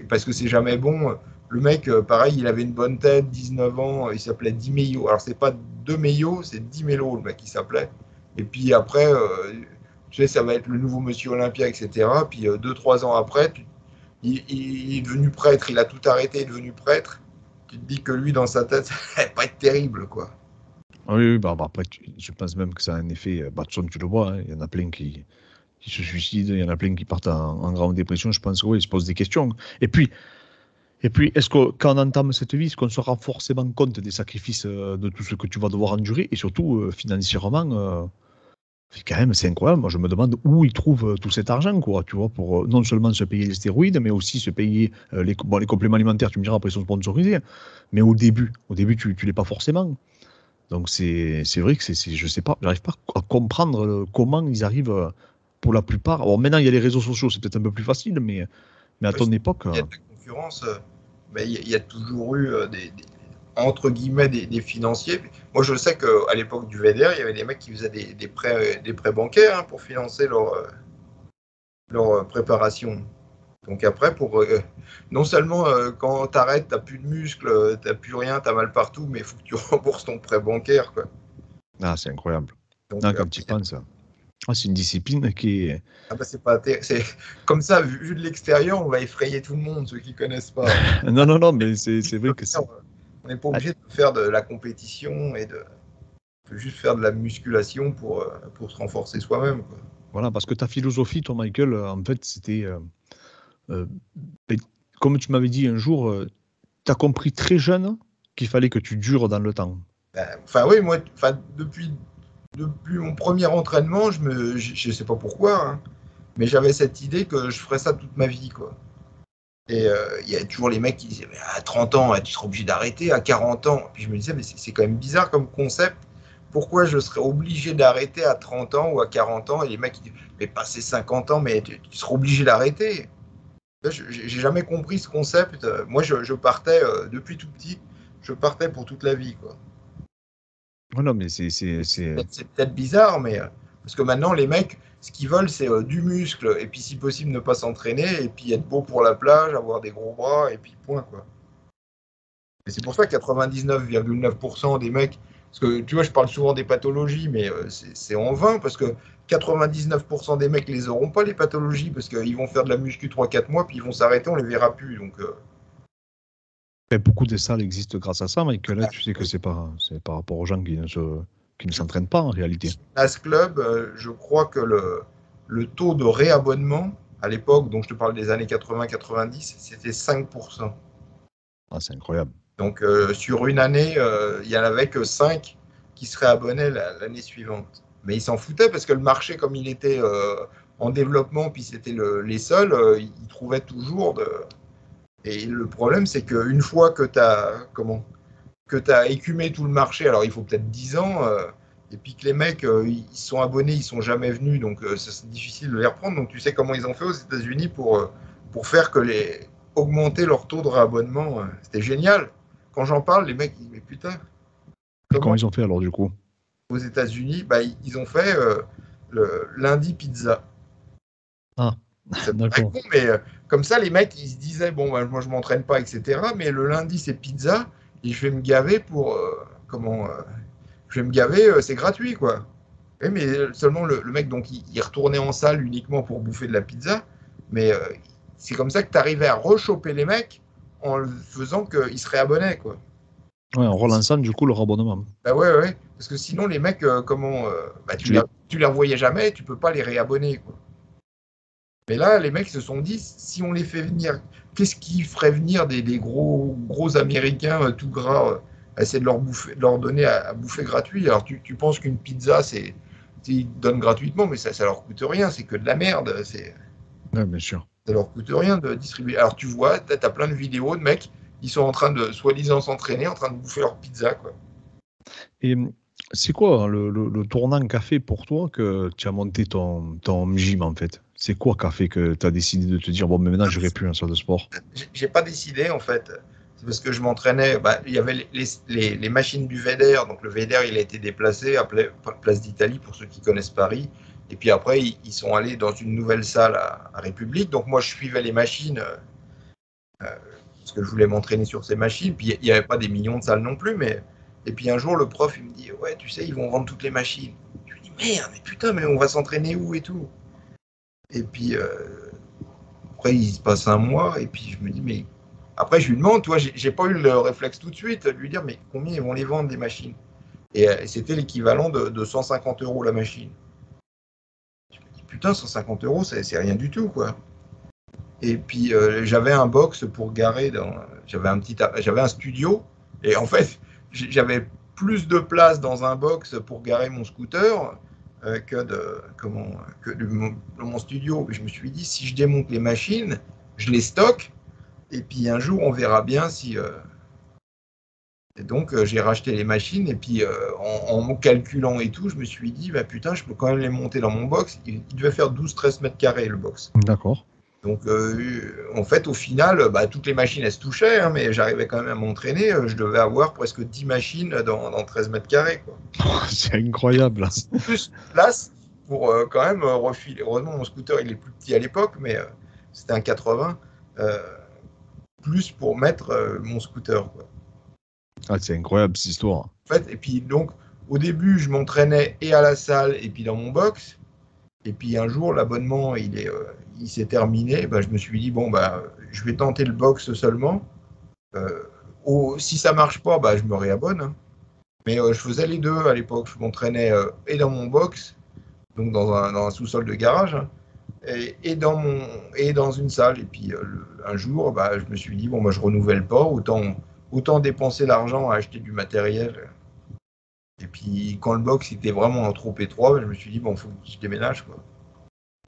parce que c'est jamais bon, le mec, pareil, il avait une bonne tête, 19 ans, il s'appelait Di Meio. Alors, c'est pas De Meio, c'est Di Melo, le mec, il s'appelait. Et puis après, tu sais, ça va être le nouveau Monsieur Olympia, etc. Puis 2-3 ans après, il est devenu prêtre, il a tout arrêté, il est devenu prêtre. Tu te dis que lui, dans sa tête, ça va pas être terrible, quoi. Oui, oui, bah, après, je pense même que ça a un effet. Bah, de toute façon, tu le vois, hein, il y en a plein qui se suicident, il y en a plein qui partent en grande dépression. Je pense qu'ils se posent des questions. Et puis est-ce que quand on entame cette vie, est-ce qu'on se rend forcément compte des sacrifices de tout ce que tu vas devoir endurer et surtout financièrement quand même, c'est incroyable. Moi, je me demande où ils trouvent tout cet argent, quoi, tu vois, pour non seulement se payer les stéroïdes, mais aussi se payer les compléments alimentaires. Tu me diras, après, ils sont sponsorisés. Mais au début, tu l'es pas forcément. Donc, c'est vrai que je sais pas, j'arrive pas à comprendre comment ils arrivent pour la plupart. Alors, maintenant, il y a les réseaux sociaux, c'est peut-être un peu plus facile, mais à Parce ton qu'il époque, y a de la concurrence, mais il y a toujours eu entre guillemets des financiers. Moi, je sais qu'à l'époque du VDR, il y avait des mecs qui faisaient des prêts bancaires, hein, pour financer leur préparation. Donc après, non seulement quand tu arrêtes, tu n'as plus de muscles, tu n'as plus rien, tu as mal partout, mais il faut que tu rembourses ton prêt bancaire, quoi. c'est incroyable. Donc Non, quand tu y penses, c'est une discipline qui est. ah bah, c'est comme ça, vu de l'extérieur, on va effrayer tout le monde, ceux qui connaissent pas. Non, non, non, mais c'est vrai que c'est. On n'est pas Ah, obligé de faire de la compétition on peut juste faire de la musculation pour se renforcer soi-même, quoi. voilà, parce que ta philosophie, toi, Michael, en fait, c'était. Euh, ben, comme tu m'avais dit un jour, tu as compris très jeune qu'il fallait que tu dures dans le temps. Enfin oui, moi, enfin, depuis mon premier entraînement, je sais pas pourquoi, hein, mais j'avais cette idée que je ferais ça toute ma vie, quoi. Et il y a toujours les mecs qui disaient, mais à 30 ans, tu seras obligé d'arrêter, à 40 ans. Puis je me disais, mais c'est quand même bizarre comme concept. Pourquoi je serais obligé d'arrêter à 30 ans ou à 40 ans? Et les mecs, ils disent, mais passé 50 ans, mais tu seras obligé d'arrêter. J'ai jamais compris ce concept. Moi, je partais depuis tout petit, je partais pour toute la vie, quoi. Voilà, mais C'est peut-être bizarre, mais parce que maintenant, les mecs, ce qu'ils veulent, c'est du muscle, et puis si possible, ne pas s'entraîner, et puis être beau pour la plage, avoir des gros bras, et puis point, quoi. Et c'est pour ça que 99,9% des mecs, parce que tu vois, je parle souvent des pathologies, mais c'est en vain, parce que 99% des mecs les auront pas, les pathologies, parce qu'ils vont faire de la muscu 3-4 mois, puis ils vont s'arrêter, on les verra plus. Donc, beaucoup de salles existent grâce à ça, Michael. Là, tu sais que c'est par rapport aux gens qui ne s'entraînent pas en réalité. Fitness Club, je crois que le taux de réabonnement, à l'époque, donc je te parle des années 80-90, c'était 5%. Ah, c'est incroyable. Donc, sur une année, il n'y en avait que 5 qui seraient abonnés l'année suivante. Mais ils s'en foutaient parce que le marché, comme il était en développement, puis c'était les seuls, ils trouvaient toujours de. Et le problème, c'est qu'une fois que tu as, écumé tout le marché, alors il faut peut-être 10 ans, et puis que les mecs, ils sont abonnés, ils sont jamais venus, donc c'est difficile de les reprendre. Donc tu sais comment ils ont fait aux États-Unis pour faire augmenter leur taux de réabonnement. C'était génial. Quand j'en parle, les mecs ils disent, mais putain, Et comment comment ils ont fait alors du coup? aux États-Unis, bah, ils ont fait le lundi pizza. Ah, Ça paraît d'accord. con, mais comme ça, les mecs, ils se disaient, bon, bah, moi, je m'entraîne pas, etc. Mais le lundi, c'est pizza, et je vais me gaver je vais me gaver, c'est gratuit, quoi. Oui, mais seulement le mec, donc, il retournait en salle uniquement pour bouffer de la pizza. Mais c'est comme ça que tu arrivais à rechoper les mecs en faisant qu'ils se réabonnaient, quoi. Ouais, en relançant du coup leur abonnement. Bah ouais. Parce que sinon, les mecs, tu les revoyais jamais, tu peux pas les réabonner, quoi. Mais là, les mecs se sont dit, si on les fait venir, qu'est-ce qui ferait venir des gros Américains tout gras, essayer de leur donner à bouffer gratuit. Alors tu penses qu'une pizza, ils donnent gratuitement, mais ça leur coûte rien, c'est que de la merde. Ouais, bien sûr. Ça leur coûte rien de distribuer. Alors tu vois, tu as plein de vidéos de mecs, ils sont en train de, soi-disant, s'entraîner, en train de bouffer leur pizza, quoi. Et c'est quoi le tournant qu'a fait pour toi que tu as monté ton gym en fait? C'est quoi qu'a fait que tu as décidé de te dire bon, mais maintenant je n'irai plus en salle de sport? J'ai pas décidé en fait. C'est parce que je m'entraînais. Il y avait les machines du VEDER. Donc le VEDER, il a été déplacé à Place d'Italie pour ceux qui connaissent Paris. Et puis après, ils sont allés dans une nouvelle salle à République. Donc moi, je suivais les machines parce que je voulais m'entraîner sur ces machines. Puis il n'y avait pas des millions de salles non plus. Et puis un jour, le prof, il me dit, ouais, tu sais, ils vont vendre toutes les machines. Je lui dis, merde, mais putain, mais on va s'entraîner où et tout. Et puis après, il se passe un mois. Et puis je me dis, mais après, je lui demande, toi, j'ai pas eu le réflexe tout de suite de lui dire, mais combien ils vont les vendre, les machines? Et c'était l'équivalent de 150 € la machine. Je me dis, putain, 150 €, c'est rien du tout, quoi. Et puis, j'avais un box pour garer j'avais un studio. Et en fait, j'avais plus de place dans un box pour garer mon scooter que mon studio. Je me suis dit, si je démonte les machines, je les stocke. Et puis un jour, on verra bien si. Et donc, j'ai racheté les machines. Et puis, en calculant et tout, je me suis dit, bah putain, je peux quand même les monter dans mon box. Il devait faire 12-13 mètres carrés, le box. D'accord. Donc, en fait, au final, toutes les machines, elles se touchaient, hein, mais j'arrivais quand même à m'entraîner. Je devais avoir presque 10 machines dans 13 mètres carrés, quoi. C'est incroyable. Plus de place pour quand même refiler. Heureusement, mon scooter, il est plus petit à l'époque, mais c'était un 80. Plus pour mettre mon scooter, quoi. Ah, c'est incroyable cette histoire. En fait, et puis donc, au début, je m'entraînais et à la salle et puis dans mon box. Et puis un jour, l'abonnement, il s'est terminé. Je me suis dit, bon, je vais tenter le box seulement. Si ça marche pas, je me réabonne, hein. Mais je faisais les deux à l'époque. Je m'entraînais et dans mon box, donc dans un sous-sol de garage, hein, et dans une salle. Et puis un jour, je me suis dit, bon, je renouvelle pas, autant dépenser l'argent à acheter du matériel. Et puis quand le box était vraiment trop étroit, je me suis dit, bon, il faut que je déménage, quoi.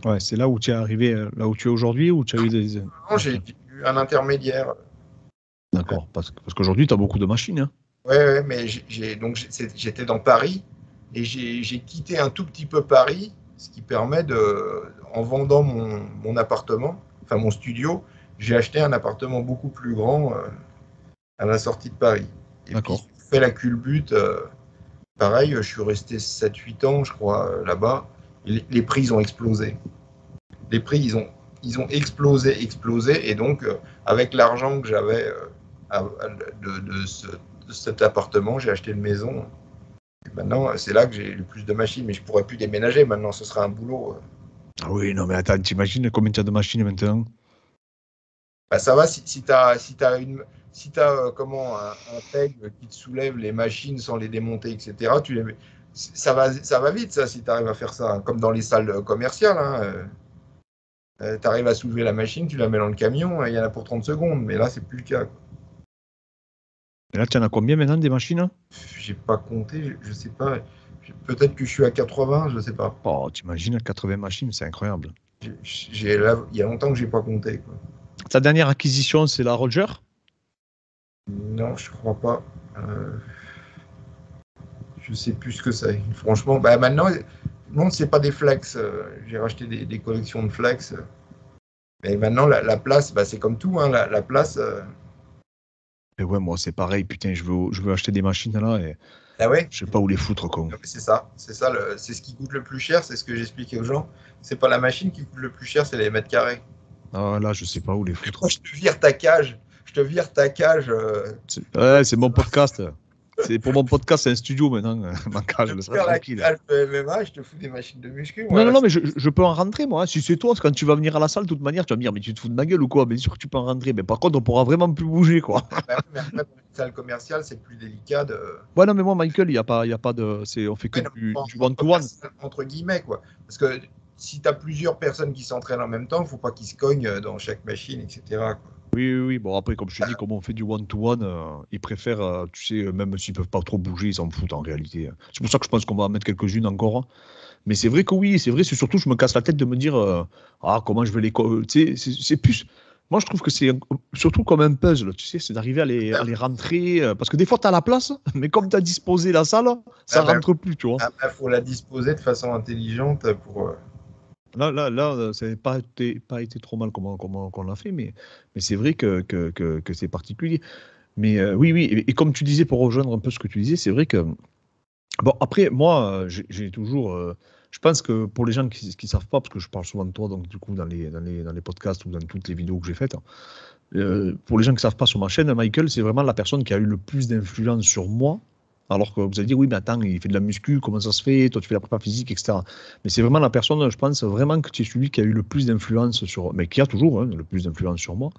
Ouais, c'est là où tu es arrivé, là où tu es aujourd'hui, ou tu as eu des. Non, j'ai eu un intermédiaire. D'accord, parce qu'aujourd'hui, tu as beaucoup de machines, hein. Ouais, mais j'étais dans Paris et j'ai quitté un tout petit peu Paris, ce qui permet en vendant mon appartement, enfin mon studio, j'ai acheté un appartement beaucoup plus grand à la sortie de Paris. Et D'accord. puis, j'ai fait la culbute. Pareil, je suis resté 7-8 ans, je crois, là-bas. Les prix, ils ont explosé. Les prix, ils ont explosé. Et donc, avec l'argent que j'avais de cet appartement, j'ai acheté une maison. Et maintenant, c'est là que j'ai le plus de machines. Mais je ne pourrais plus déménager. Maintenant, ce sera un boulot. Ah oui, non, mais attends, t'imagines combien tu as de machines maintenant? Ça va si tu as un peg qui te soulève les machines sans les démonter, etc. Ça va vite, ça, si tu arrives à faire ça, hein, comme dans les salles commerciales, hein. Tu arrives à soulever la machine, tu la mets dans le camion, il y en a pour 30 secondes, mais là, c'est plus le cas, quoi. Et là, tu en as combien maintenant des machines? J'ai pas compté, je sais pas. Peut-être que je suis à 80, je sais pas. Oh, t'imagines 80 machines, c'est incroyable. Il y a longtemps que j'ai pas compté, quoi. Ta dernière acquisition, c'est la Roger? Non, je crois pas. Je sais plus ce que c'est. Franchement, maintenant, non, c'est pas des flex. J'ai racheté des collections de flex. Mais maintenant, la place, c'est comme tout, hein, la place. Et ouais, moi, c'est pareil. Putain, je veux acheter des machines là et Ah ouais? je sais pas où les foutre, quoi. C'est ça. C'est ce qui coûte le plus cher, c'est ce que j'expliquais aux gens. C'est pas la machine qui coûte le plus cher, c'est les mètres carrés. Ah là, je sais pas où les foutre. Je te vire ta cage. Ouais, c'est mon podcast. C'est pour mon podcast, c'est un studio maintenant. Manca, je le serai tranquille. MMA, je te fous des machines de muscu. Non, mais je peux en rentrer, moi. Si c'est toi, quand tu vas venir à la salle, de toute manière, tu vas me dire, mais tu te fous de ma gueule ou quoi? Bien sûr que tu peux en rentrer. Mais par contre, on pourra vraiment plus bouger, quoi. Mais après, dans une salle commerciale, c'est plus délicat de. Ouais, non, mais moi, Michael, il n'y a pas de. On fait que du one-to-one. Entre guillemets, quoi. Parce que si tu as plusieurs personnes qui s'entraînent en même temps, il ne faut pas qu'ils se cognent dans chaque machine, etc. quoi. Oui. Bon, après, comme je te dis, comme on fait du one-to-one, ils préfèrent, tu sais, même s'ils peuvent pas trop bouger, ils s'en foutent en réalité. C'est pour ça que je pense qu'on va en mettre quelques-unes encore. Mais c'est vrai que oui, c'est surtout, je me casse la tête de me dire, comment je vais les. Tu sais, c'est plus. Moi, je trouve que c'est surtout comme un puzzle, tu sais, c'est d'arriver à les rentrer. Parce que des fois, tu as la place, mais comme tu as disposé la salle, ça rentre plus, tu vois. Il faut la disposer de façon intelligente pour. Là, ça n'a pas été trop mal comment on l'a fait, mais c'est vrai que c'est particulier. Mais oui, et comme tu disais, pour rejoindre un peu ce que tu disais, c'est vrai que. Bon, après, moi, j'ai toujours. Je pense que pour les gens qui ne savent pas, parce que je parle souvent de toi, donc du coup, dans les podcasts ou dans toutes les vidéos que j'ai faites, pour les gens qui ne savent pas sur ma chaîne, Michael, c'est vraiment la personne qui a eu le plus d'influence sur moi. Alors que vous allez dire, oui, mais attends, il fait de la muscu, comment ça se fait? Toi, tu fais la prépa physique, etc. Mais c'est vraiment la personne, je pense vraiment que tu es celui qui a eu le plus d'influence sur. Mais qui a toujours le plus d'influence sur moi.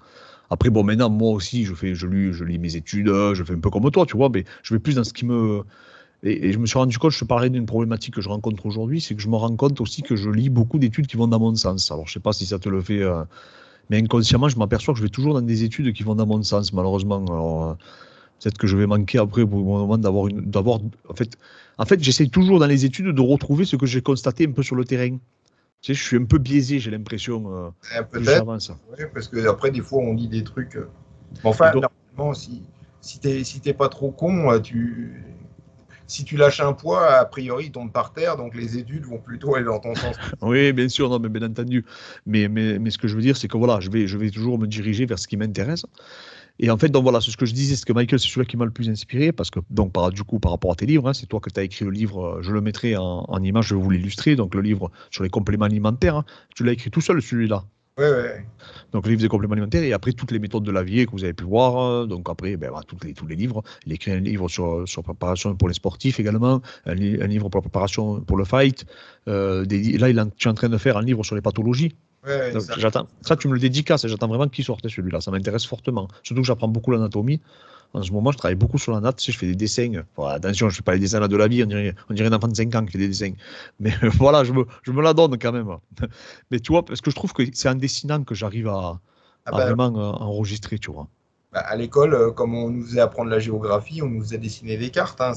Après, bon, maintenant, moi aussi, je lis mes études, je fais un peu comme toi, tu vois, mais je vais plus dans ce qui me. Et je me suis rendu compte, je te parlais d'une problématique que je rencontre aujourd'hui, c'est que je me rends compte aussi que je lis beaucoup d'études qui vont dans mon sens. Alors, je sais pas si ça te le fait, mais inconsciemment, je m'aperçois que je vais toujours dans des études qui vont dans mon sens, malheureusement. Alors, peut-être que je vais manquer après au moment d'avoir. En fait, j'essaie toujours dans les études de retrouver ce que j'ai constaté un peu sur le terrain. Tu sais, je suis un peu biaisé, j'ai l'impression. Peut-être. Oui, parce que après, des fois, on lit des trucs. Enfin, donc, normalement, si t'es pas trop con, si tu lâches un poids, a priori, il tombe par terre, donc les études vont plutôt aller dans ton sens. Oui, bien sûr, non, mais bien entendu. Mais ce que je veux dire, c'est que voilà, je vais toujours me diriger vers ce qui m'intéresse. Et en fait, donc voilà, c'est ce que je disais, c'est que Michael, c'est celui qui m'a le plus inspiré, parce que, donc, du coup, par rapport à tes livres, c'est toi que tu as écrit le livre, je le mettrai en image, je vais vous l'illustrer, donc le livre sur les compléments alimentaires, tu l'as écrit tout seul, celui-là. Oui. Donc, le livre des compléments alimentaires, et après, toutes les méthodes de Lavier que vous avez pu voir, donc après, tous les livres. Il a écrit un livre sur préparation pour les sportifs également, un livre pour la préparation pour le fight. Là, tu es en train de faire un livre sur les pathologies. Ouais, donc, j'attends. Ça, tu me le dédicaces, j'attends vraiment qu'il sorte celui-là. Ça m'intéresse fortement. Surtout que j'apprends beaucoup l'anatomie. En ce moment, je travaille beaucoup sur la natte. Tu sais, je fais des dessins. Enfin, attention, je ne fais pas les dessins là de la vie. On dirait un enfant de 5 ans qui fait des dessins. Mais voilà, je me la donne quand même. Mais tu vois, parce que je trouve que c'est en dessinant que j'arrive à vraiment enregistrer, tu vois. À l'école, comme on nous faisait apprendre la géographie, on nous faisait dessiner des cartes. Hein.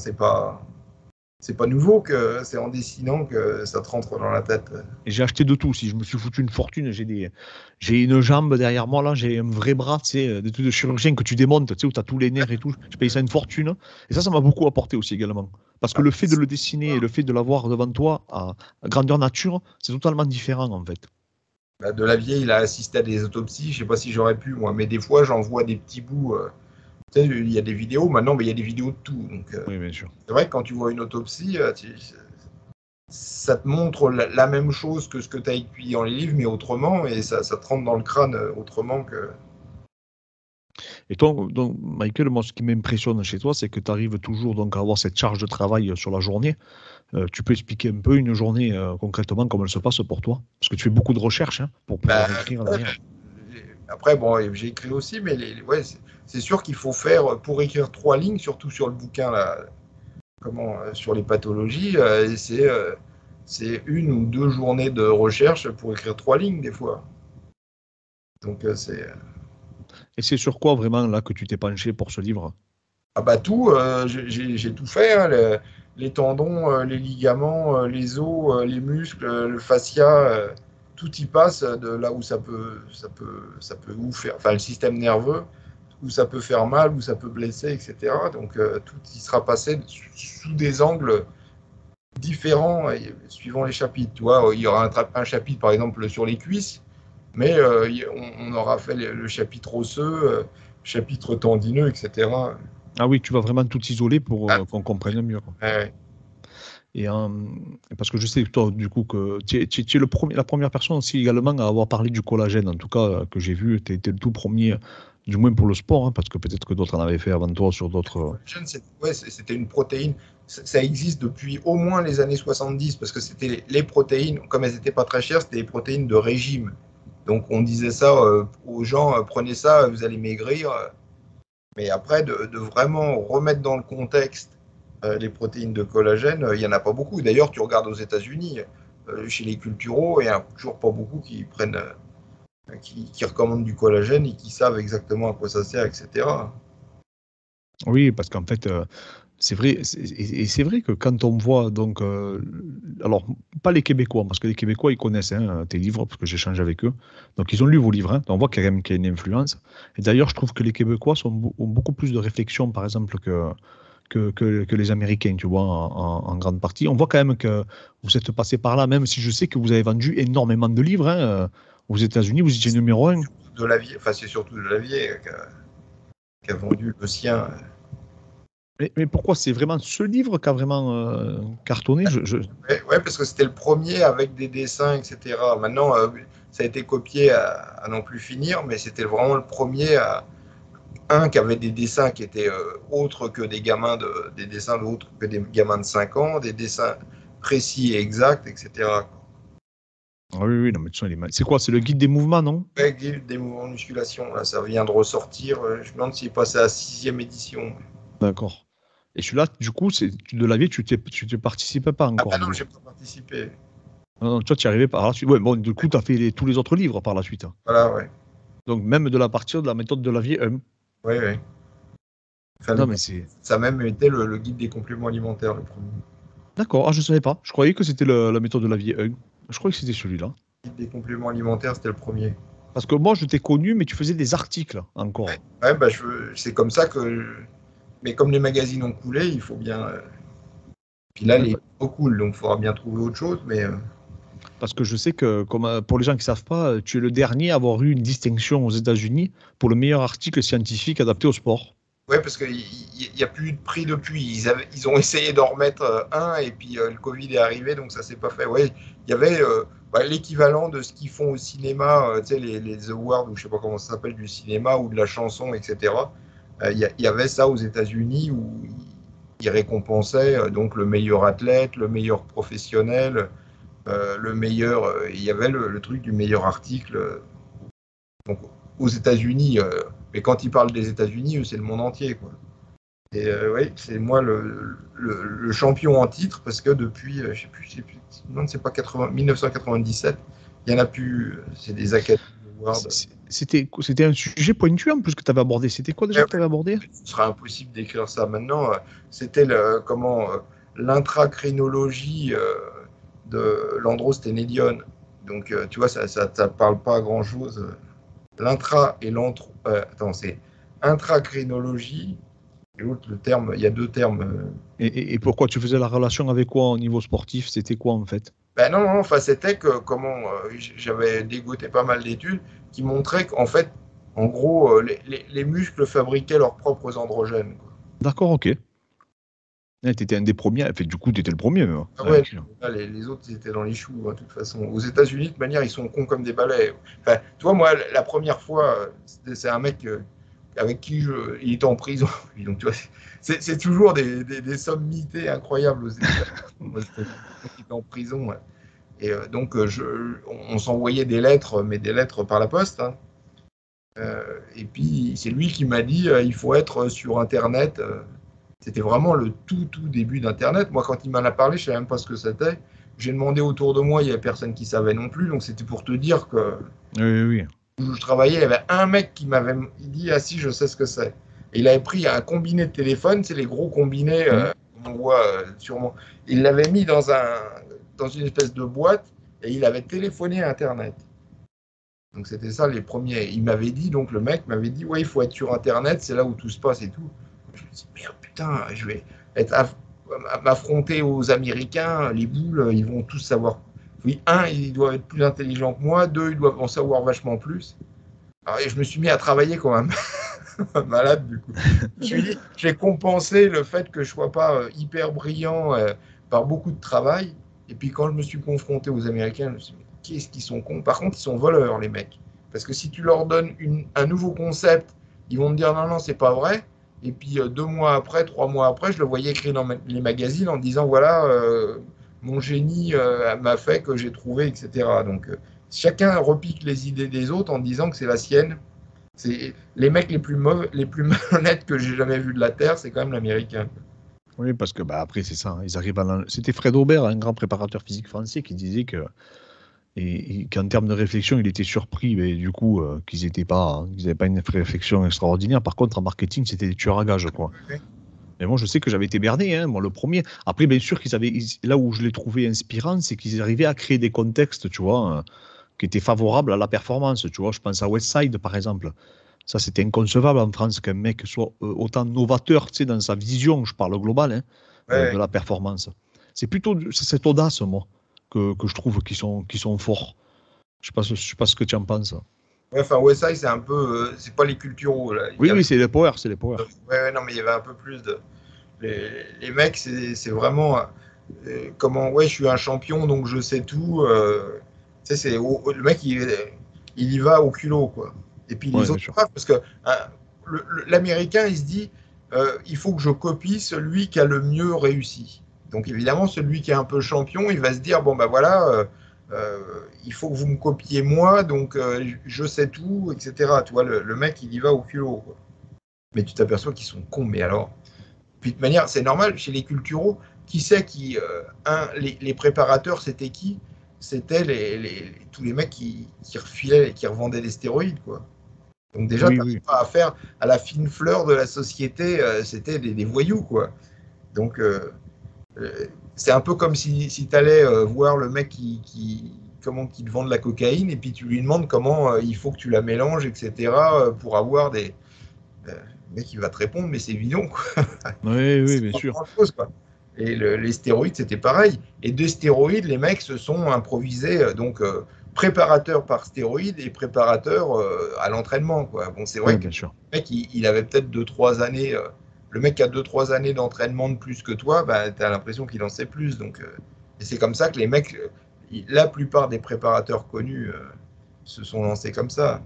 C'est pas nouveau que c'est en dessinant que ça te rentre dans la tête. Et j'ai acheté de tout aussi. Je me suis foutu une fortune. J'ai une jambe derrière moi, là. J'ai un vrai bras, tu sais, des trucs de chirurgien que tu démontes, tu sais, où tu as tous les nerfs et tout. Je paye ça une fortune. Et ça m'a beaucoup apporté aussi également. Parce que le fait de le dessiner et le fait de l'avoir devant toi à grandeur nature, c'est totalement différent en fait. De Lavier, il a assisté à des autopsies. Je sais pas si j'aurais pu, moi, mais des fois, j'en vois des petits bouts. Tu sais, il y a des vidéos. Maintenant, mais il y a des vidéos de tout. Donc, oui, bien sûr. C'est vrai que quand tu vois une autopsie, ça te montre la même chose que ce que tu as écrit dans les livres, mais autrement, et ça te rentre dans le crâne autrement que. Et toi, donc, Michael, moi, ce qui m'impressionne chez toi, c'est que tu arrives toujours donc, à avoir cette charge de travail sur la journée. Tu peux expliquer un peu une journée concrètement comment elle se passe pour toi? Parce que tu fais beaucoup de recherches pour pouvoir écrire derrière. Après, bon, j'ai écrit aussi, mais c'est sûr qu'il faut faire, pour écrire 3 lignes, surtout sur le bouquin, là, sur les pathologies, c'est 1 ou 2 journées de recherche pour écrire 3 lignes, des fois. Donc, c'est. Et c'est sur quoi vraiment là que tu t'es penché pour ce livre? Ah bah tout, j'ai tout fait, hein, les tendons, les ligaments, les os, les muscles, le fascia, tout y passe de là où ça peut où faire, enfin le système nerveux, où ça peut faire mal, où ça peut blesser, etc. Donc tout y sera passé sous des angles différents suivant les chapitres. Tu vois, il y aura un chapitre par exemple sur les cuisses, mais on aura fait le chapitre osseux, chapitre tendineux, etc. Ah oui, tu vas vraiment tout isoler pour qu'on comprenne mieux. Quoi. Ouais. Et parce que je sais, toi, du coup, que tu es la première personne aussi également à avoir parlé du collagène, en tout cas, que j'ai vu. Tu étais le tout premier Du moins pour le sport, hein, parce que peut-être que d'autres en avaient fait avant toi sur d'autres. C'était une protéine. Ça existe depuis au moins les années 70, parce que c'était les protéines, comme elles n'étaient pas très chères, c'était des protéines de régime. Donc on disait ça aux gens, prenez ça, vous allez maigrir. Mais après, de vraiment remettre dans le contexte les protéines de collagène, il n'y en a pas beaucoup. D'ailleurs, tu regardes aux États-Unis, chez les culturaux, il n'y en a toujours pas beaucoup qui prennent, qui recommandent du collagène et qui savent exactement à quoi ça sert, etc. Oui, parce qu'en fait, c'est vrai, et c'est vrai que quand on voit donc, alors pas les Québécois, parce que les Québécois ils connaissent hein, tes livres, parce que j'échange avec eux, donc ils ont lu vos livres, hein, donc on voit qu'il y a quand même qu'il y a une influence. Et d'ailleurs, je trouve que les Québécois ont beaucoup plus de réflexion, par exemple, que les Américains, tu vois, en grande partie. On voit quand même que vous êtes passé par là, même si je sais que vous avez vendu énormément de livres hein, aux États-Unis, vous étiez numéro un. De Lavier, enfin c'est surtout de Lavier qui a vendu le sien. Mais pourquoi c'est vraiment ce livre qui a vraiment cartonné Ouais, parce que c'était le premier avec des dessins, etc. Maintenant, ça a été copié à n'en plus finir, mais c'était vraiment le premier qui avait des dessins qui étaient autres que des dessins d'autres que des gamins de 5 ans, des dessins précis et exacts, etc. Ah oui, oui, non, mais de toute façon, c'est quoi? C'est le guide des mouvements, non? Ouais, guide des mouvements de musculation, là, ça vient de ressortir. Je me demande s'il est passé à la 6e édition. D'accord. Et celui-là, du coup, de la vie, tu ne participais pas Ah encore, bah du non, coup. j'ai pas participé. Non, non, toi, tu y arrivais par la suite. Ouais, bon, du coup, tu as fait tous les autres livres par la suite, hein. Voilà, ouais. Donc, même de la partie de la méthode de la vie 1. Ouais, ouais. Enfin, Non, mais c'est. ça a même été le guide des compléments alimentaires, le premier. D'accord, ah, je ne savais pas. Je croyais que c'était la méthode de la vie 1. Je croyais que c'était celui-là. Le guide des compléments alimentaires, c'était le premier. Parce que moi, je t'ai connu, mais tu faisais des articles encore. Ouais, bah, c'est comme ça que. Mais comme les magazines ont coulé, il faut bien. Puis là, Ouais, les livres coulent, donc il faudra bien trouver autre chose. Mais parce que je sais que, comme, pour les gens qui ne savent pas, tu es le dernier à avoir eu une distinction aux États-Unis pour le meilleur article scientifique adapté au sport. ouais, parce qu'il n'y a plus de prix depuis. Ils ont essayé d'en remettre un, et puis le Covid est arrivé, donc ça s'est pas fait. Ouais, il y avait l'équivalent de ce qu'ils font au cinéma, tu sais, les awards, ou je sais pas comment ça s'appelle, du cinéma ou de la chanson, etc. Il y avait ça aux États-Unis où ils récompensaient donc le meilleur athlète, le meilleur professionnel, le meilleur. Il y avait le truc du meilleur article. Donc aux États-Unis, mais quand ils parlent des États-Unis, c'est le monde entier, quoi. Et oui, c'est moi le champion en titre parce que depuis, je sais plus, non, c'est pas 1997, il y en a plus. C'est des Academy Awards. C'était un sujet pointu en plus que tu avais abordé. C'était quoi déjà que tu avais abordé? Ce sera impossible d'écrire ça maintenant. C'était l'intracrinologie de l'androsténédione. Donc, tu vois, ça parle pas à grand chose. L'intra et l'antro. Attends, c'est intracrinologie. Et l'autre, le terme, il y a deux termes. Et pourquoi tu faisais la relation avec quoi au niveau sportif? C'était quoi en fait? Ben non, non, enfin, c'était que comment j'avais dégoté pas mal d'études qui montraient qu'en fait, en gros, les muscles fabriquaient leurs propres androgènes, quoi. D'accord, ok. Tu étais un des premiers. Fait, du coup, tu étais le premier. Hein, Ah ouais, avec- là, les autres, ils étaient dans les choux, hein, de toute façon. Aux États-Unis, de toute manière, ils sont cons comme des balais. Enfin, tu vois, moi, la première fois, c'est un mec avec qui il était en prison. Donc, tu vois, c'est toujours des sommités incroyables aux États-Unis. Il était en prison, ouais. Et donc, on s'envoyait des lettres, mais des lettres par la poste, hein. Et puis, c'est lui qui m'a dit il faut être sur Internet. C'était vraiment le tout début d'Internet. Moi, quand il m'en a parlé, je ne savais même pas ce que c'était. J'ai demandé autour de moi, il n'y avait personne qui savait non plus. Donc, c'était pour te dire que Oui, oui, oui. où je travaillais, il y avait un mec qui m'avait dit ah si, je sais ce que c'est. Et il avait pris un combiné de téléphone, c'est les gros combinés Mhm. qu'on voit sûrement. Il l'avait mis dans une espèce de boîte et il avait téléphoné à Internet. Donc c'était ça les premiers. Il m'avait dit, donc le mec m'avait dit, ouais, il faut être sur Internet, c'est là où tout se passe et tout. Je me dis, merde, putain, je vais m'affronter aux Américains, les boules, ils vont tous savoir. Oui, un, ils doivent être plus intelligents que moi, deux, ils doivent en savoir vachement plus. Alors, et je me suis mis à travailler comme un malade, du coup. J'ai compensé le fait que je ne sois pas hyper brillant par beaucoup de travail. Et puis quand je me suis confronté aux Américains, je me suis dit, qu'est-ce qu'ils sont cons. Par contre, ils sont voleurs, les mecs. Parce que si tu leur donnes un nouveau concept ils vont me dire non, non, c'est pas vrai. Et puis 2 mois après, 3 mois après, je le voyais écrit dans les magazines en disant voilà, mon génie m'a fait que j'ai trouvé, etc. Donc chacun repique les idées des autres en disant que c'est la sienne. C'est les mecs les plus mauvais, les plus malhonnêtes que j'ai jamais vus de la Terre, c'est quand même l'américain. Oui, parce que après c'est ça, hein, ils arrivent C'était Fred Aubert, un grand préparateur physique français, qui disait que qu'en termes de réflexion, il était surpris, mais du coup, qu'ils n'avaient pas une réflexion extraordinaire. Par contre, en marketing, c'était des tueurs à gages, quoi. Ouais. Mais moi, je sais que j'avais été berné, hein, moi, le premier. Après, bien sûr, là où je l'ai trouvé inspirant, c'est qu'ils arrivaient à créer des contextes, tu vois, qui étaient favorables à la performance. Tu vois, je pense à Westside, par exemple. Ça, c'était inconcevable en France qu'un mec soit autant novateur, tu sais, dans sa vision, je parle global, hein, de Ouais. la performance. C'est cette audace, moi, que je trouve qui sont forts. Je sais pas ce que tu en penses. Ouais, enfin, West Side, c'est un peu. C'est pas les culturaux, là. Il y Oui, avait, oui, c'est les power, c'est les power. ouais, non, mais il y avait un peu plus de. Les mecs, c'est vraiment. Comment. Ouais, je suis un champion, donc je sais tout. Tu sais, le mec, il y va au culot, quoi. Et puis Ouais, les bien autres, sûr. parce que l'Américain, il se dit il faut que je copie celui qui a le mieux réussi. Donc évidemment, celui qui est un peu champion, il va se dire bon, ben voilà. Il faut que vous me copiez moi, donc je sais tout, etc. Tu vois, le mec, il y va au culot, quoi. Mais tu t'aperçois qu'ils sont cons, mais alors. Puis de toute manière, c'est normal, chez les culturaux, qui sait qui. Les préparateurs, c'était qui? C'était tous les mecs qui refilaient, qui revendaient des stéroïdes, quoi. Donc déjà, tu Oui, n'arrives oui. pas à faire à la fine fleur de la société, c'était des voyous, quoi. Donc, c'est un peu comme si tu allais voir le mec comment qui te vend de la cocaïne et puis tu lui demandes comment il faut que tu la mélanges, etc. Pour avoir des. Le mec, il va te répondre, mais c'est évident, quoi. Oui, oui, C'est bien pas sûr. grand-chose, quoi. Et les stéroïdes, c'était pareil. Et de stéroïdes, les mecs se sont improvisés, donc préparateur par stéroïdes et préparateur à l'entraînement, quoi. Bon, c'est Oui, vrai que bien le sûr. mec, il avait peut-être 2, 3 années. Le mec qui a 2, 3 années d'entraînement de plus que toi, bah, tu as l'impression qu'il en sait plus. Donc, et c'est comme ça que les mecs, la plupart des préparateurs connus se sont lancés comme ça.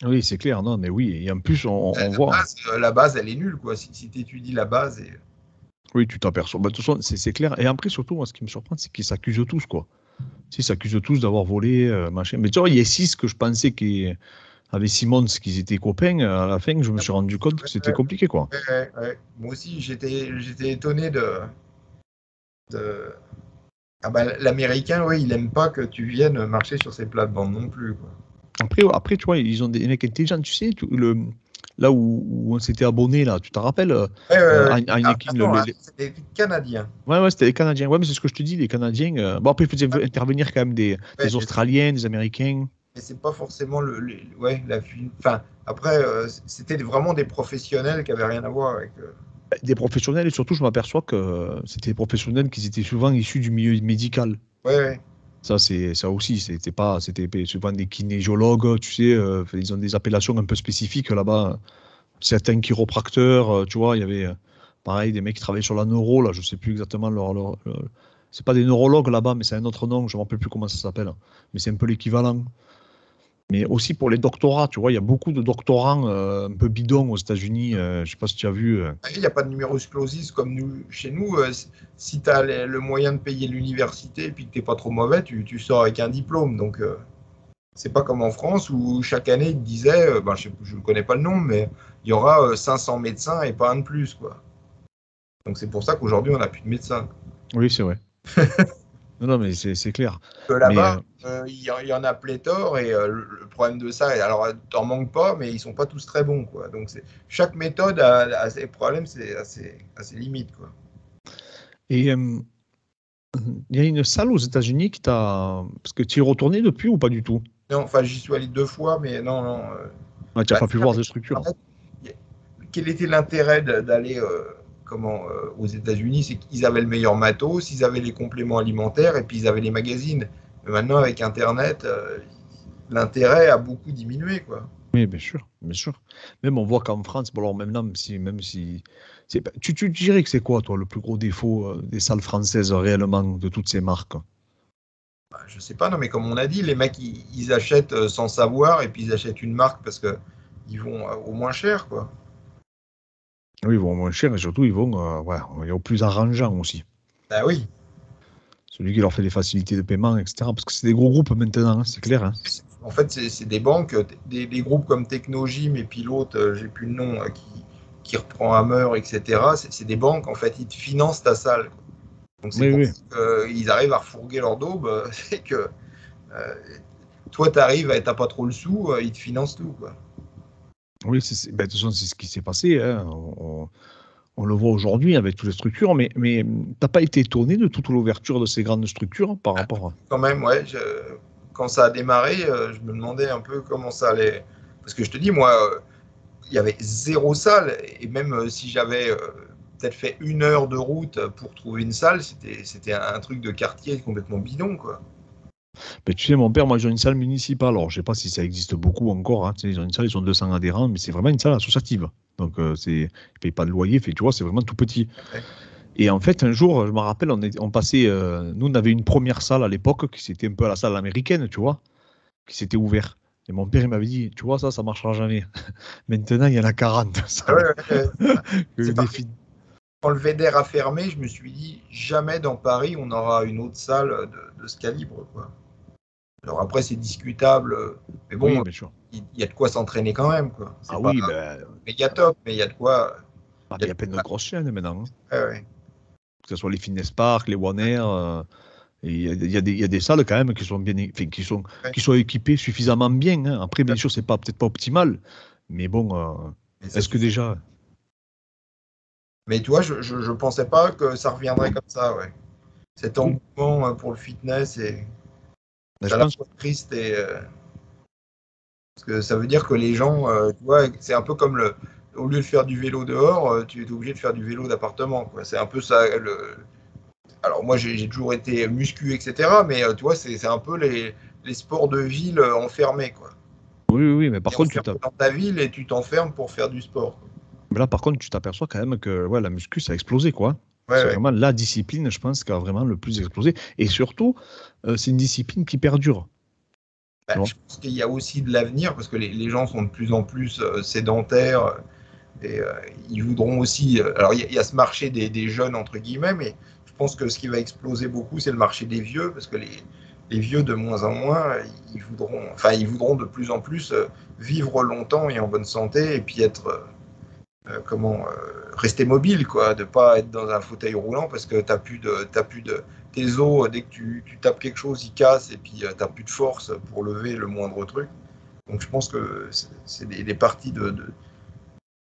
Oui, c'est clair, non, mais oui. Et en plus, on voit. La base, elle est nulle, quoi. Si tu étudies la base. Oui, tu t'aperçois. Bah, de toute façon, c'est clair. Et après, surtout, moi, ce qui me surprend, c'est qu'ils s'accusent tous, quoi. Si, ils s'accusent tous d'avoir volé, machin. Mais tu vois, il y a six que je pensais avec Simons, qu'ils étaient copains. À la fin, je me suis rendu compte que c'était compliqué, quoi. Ouais. Moi aussi, j'étais étonné de... Ah bah, l'Américain, oui, il aime pas que tu viennes marcher sur ses plates-bandes non plus, quoi. Après, tu vois, ils ont des mecs intelligents. Tu sais, là où on s'était abonné, là, tu t'en rappelles, Ouais. Ah, Heineken, attends, hein, c'est des Canadiens. Ouais, ouais, c'était les Canadiens. Ouais, mais c'est ce que je te dis, les Canadiens. Bon, après, ils faisaient intervenir quand même Ouais, des Australiens, des Américains. mais c'est pas forcément ouais, Enfin, après, c'était vraiment des professionnels qui avaient rien à voir avec. Des professionnels, et surtout, je m'aperçois que c'était des professionnels qui étaient souvent issus du milieu médical. Ouais. Ça aussi, c'était souvent des kinésiologues, tu sais, ils ont des appellations un peu spécifiques là-bas. Certains chiropracteurs, tu vois, il y avait pareil des mecs qui travaillaient sur la neuro, là, je sais plus exactement c'est pas des neurologues là-bas, mais c'est un autre nom, je ne me rappelle plus comment ça s'appelle. Mais c'est un peu l'équivalent. Mais aussi pour les doctorats, tu vois, il y a beaucoup de doctorants un peu bidons aux États-Unis. Je ne sais pas si tu as vu. Il n'y a pas de numerus clausus comme chez nous. Si tu as le moyen de payer l'université et puis que tu n'es pas trop mauvais, tu sors avec un diplôme. Donc, c'est pas comme en France où chaque année, ils te disaient, ben, je ne connais pas le nom, mais il y aura 500 médecins et pas un de plus, quoi. Donc, c'est pour ça qu'aujourd'hui, on n'a plus de médecins. Oui, c'est vrai. Non, non, mais c'est clair. Mais Là-bas, il y en a pléthore et le problème de ça, alors t'en manques pas, mais ils sont pas tous très bons, quoi. Donc, chaque méthode a ses problèmes, c'est assez limite, quoi. et il y a une salle aux États-Unis qui t'a. Parce que tu y es retourné depuis ou pas du tout? Non, enfin, j'y suis allé 2 fois, mais non, non. Ouais, tu n'as Bah, pas pu voir des structures. en fait, quel était l'intérêt d'aller aux États-Unis? C'est qu'ils avaient le meilleur matos, ils avaient les compléments alimentaires et puis ils avaient les magazines. Mais maintenant, avec Internet, l'intérêt a beaucoup diminué, quoi. Oui, bien sûr, bien sûr. Même on voit qu'en France, bon alors même si tu dirais que c'est quoi, toi, le plus gros défaut des salles françaises réellement de toutes ces marques? Bah, je sais pas, non, mais comme on a dit, les mecs, ils achètent sans savoir et puis ils achètent une marque parce que ils vont au moins cher, quoi. Oui, ils vont moins cher et surtout, ils vont au plus arrangeant aussi. Bah oui. Celui qui leur fait des facilités de paiement, etc. Parce que c'est des gros groupes maintenant, hein, c'est clair. Hein. En fait, c'est des banques, des groupes comme Technogym et puis l'autre, j'ai plus le nom, qui reprend Hammer, etc. C'est des banques, en fait, ils te financent ta salle. Donc c'est Oui, pour oui. ça qu'ils arrivent à refourguer leur daube, c'est que euh, toi, tu arrives et t'as pas trop le sou, ils te financent tout, quoi. Oui, de toute façon, c'est ce qui s'est passé. Hein. On le voit aujourd'hui avec toutes les structures, mais t'as pas été étonné de toute l'ouverture de ces grandes structures par rapport à... Quand même, ouais, quand ça a démarré, je me demandais un peu comment ça allait. Parce que je te dis, moi, il y avait 0 salle, et même si j'avais peut-être fait 1 heure de route pour trouver une salle, c'était un truc de quartier complètement bidon, quoi. Ben, tu sais, mon père, moi, j'ai une salle municipale. Alors, je sais pas si ça existe beaucoup encore. Hein. Tu sais, ils ont une salle, ils sont 200 adhérents, mais c'est vraiment une salle associative. Donc, ils payent pas de loyer. Tu vois, c'est vraiment tout petit. Ouais. Et en fait, un jour, je me rappelle, on passait... nous, on avait une première salle à l'époque, qui c'était un peu à la salle américaine, tu vois, qui s'était ouverte. Et mon père, il m'avait dit, tu vois, ça marchera jamais. Maintenant, il y en a 40 Ouais, salles. c'est Que des pareil. filles... Quand le VEDER a fermé, je me suis dit, jamais dans Paris, on aura une autre salle de ce calibre, quoi. Alors après, c'est discutable, mais Oui, bon, bien sûr. il y a de quoi s'entraîner quand même, quoi. Ah C'est pas oui, ben, méga top, mais il y a de quoi. ah, Il y mais il a y de a plein de quoi. grosses chaînes maintenant. Hein. Ouais, ouais. Que ce soit les Fitness Park, les One Air. Et il y a des salles quand même qui sont bien, enfin, Ouais. qui sont équipées suffisamment bien. Hein. Après, bien sûr, c'est pas peut-être pas optimal, mais bon, Mais ça est-ce que suffit. déjà, Mais tu vois, je pensais pas que ça reviendrait comme ça, ouais. Cet oui, engouement pour le fitness, et ben, c'est je à la pense, fois triste et parce que ça veut dire que les gens, tu vois, c'est un peu comme au lieu de faire du vélo dehors, tu es obligé de faire du vélo d'appartement, quoi. C'est un peu ça. Alors moi, j'ai toujours été muscu, etc. Mais tu vois, c'est un peu les sports de ville enfermés, quoi. oui, oui, oui, mais Tu par es contre, enfermé dans ta ville et tu t'enfermes pour faire du sport, quoi. mais là, par contre, tu t'aperçois quand même que ouais, la muscu, ça a explosé, quoi. Ouais, C'est ouais. vraiment la discipline, je pense, qui a vraiment le plus explosé. Et surtout, c'est une discipline qui perdure, tu Bah, vois. je pense qu'il y a aussi de l'avenir parce que les gens sont de plus en plus sédentaires. Et ils voudront aussi. Alors, il y a ce marché des jeunes, entre guillemets, mais je pense que ce qui va exploser beaucoup, c'est le marché des vieux, parce que les vieux, de moins en moins, ils voudront de plus en plus vivre longtemps et en bonne santé, et puis être. Rester mobile, quoi, de pas être dans un fauteuil roulant parce que t'as plus de tes os, dès que tu tapes quelque chose, ils cassent et puis t'as plus de force pour lever le moindre truc. Donc je pense que c'est des parties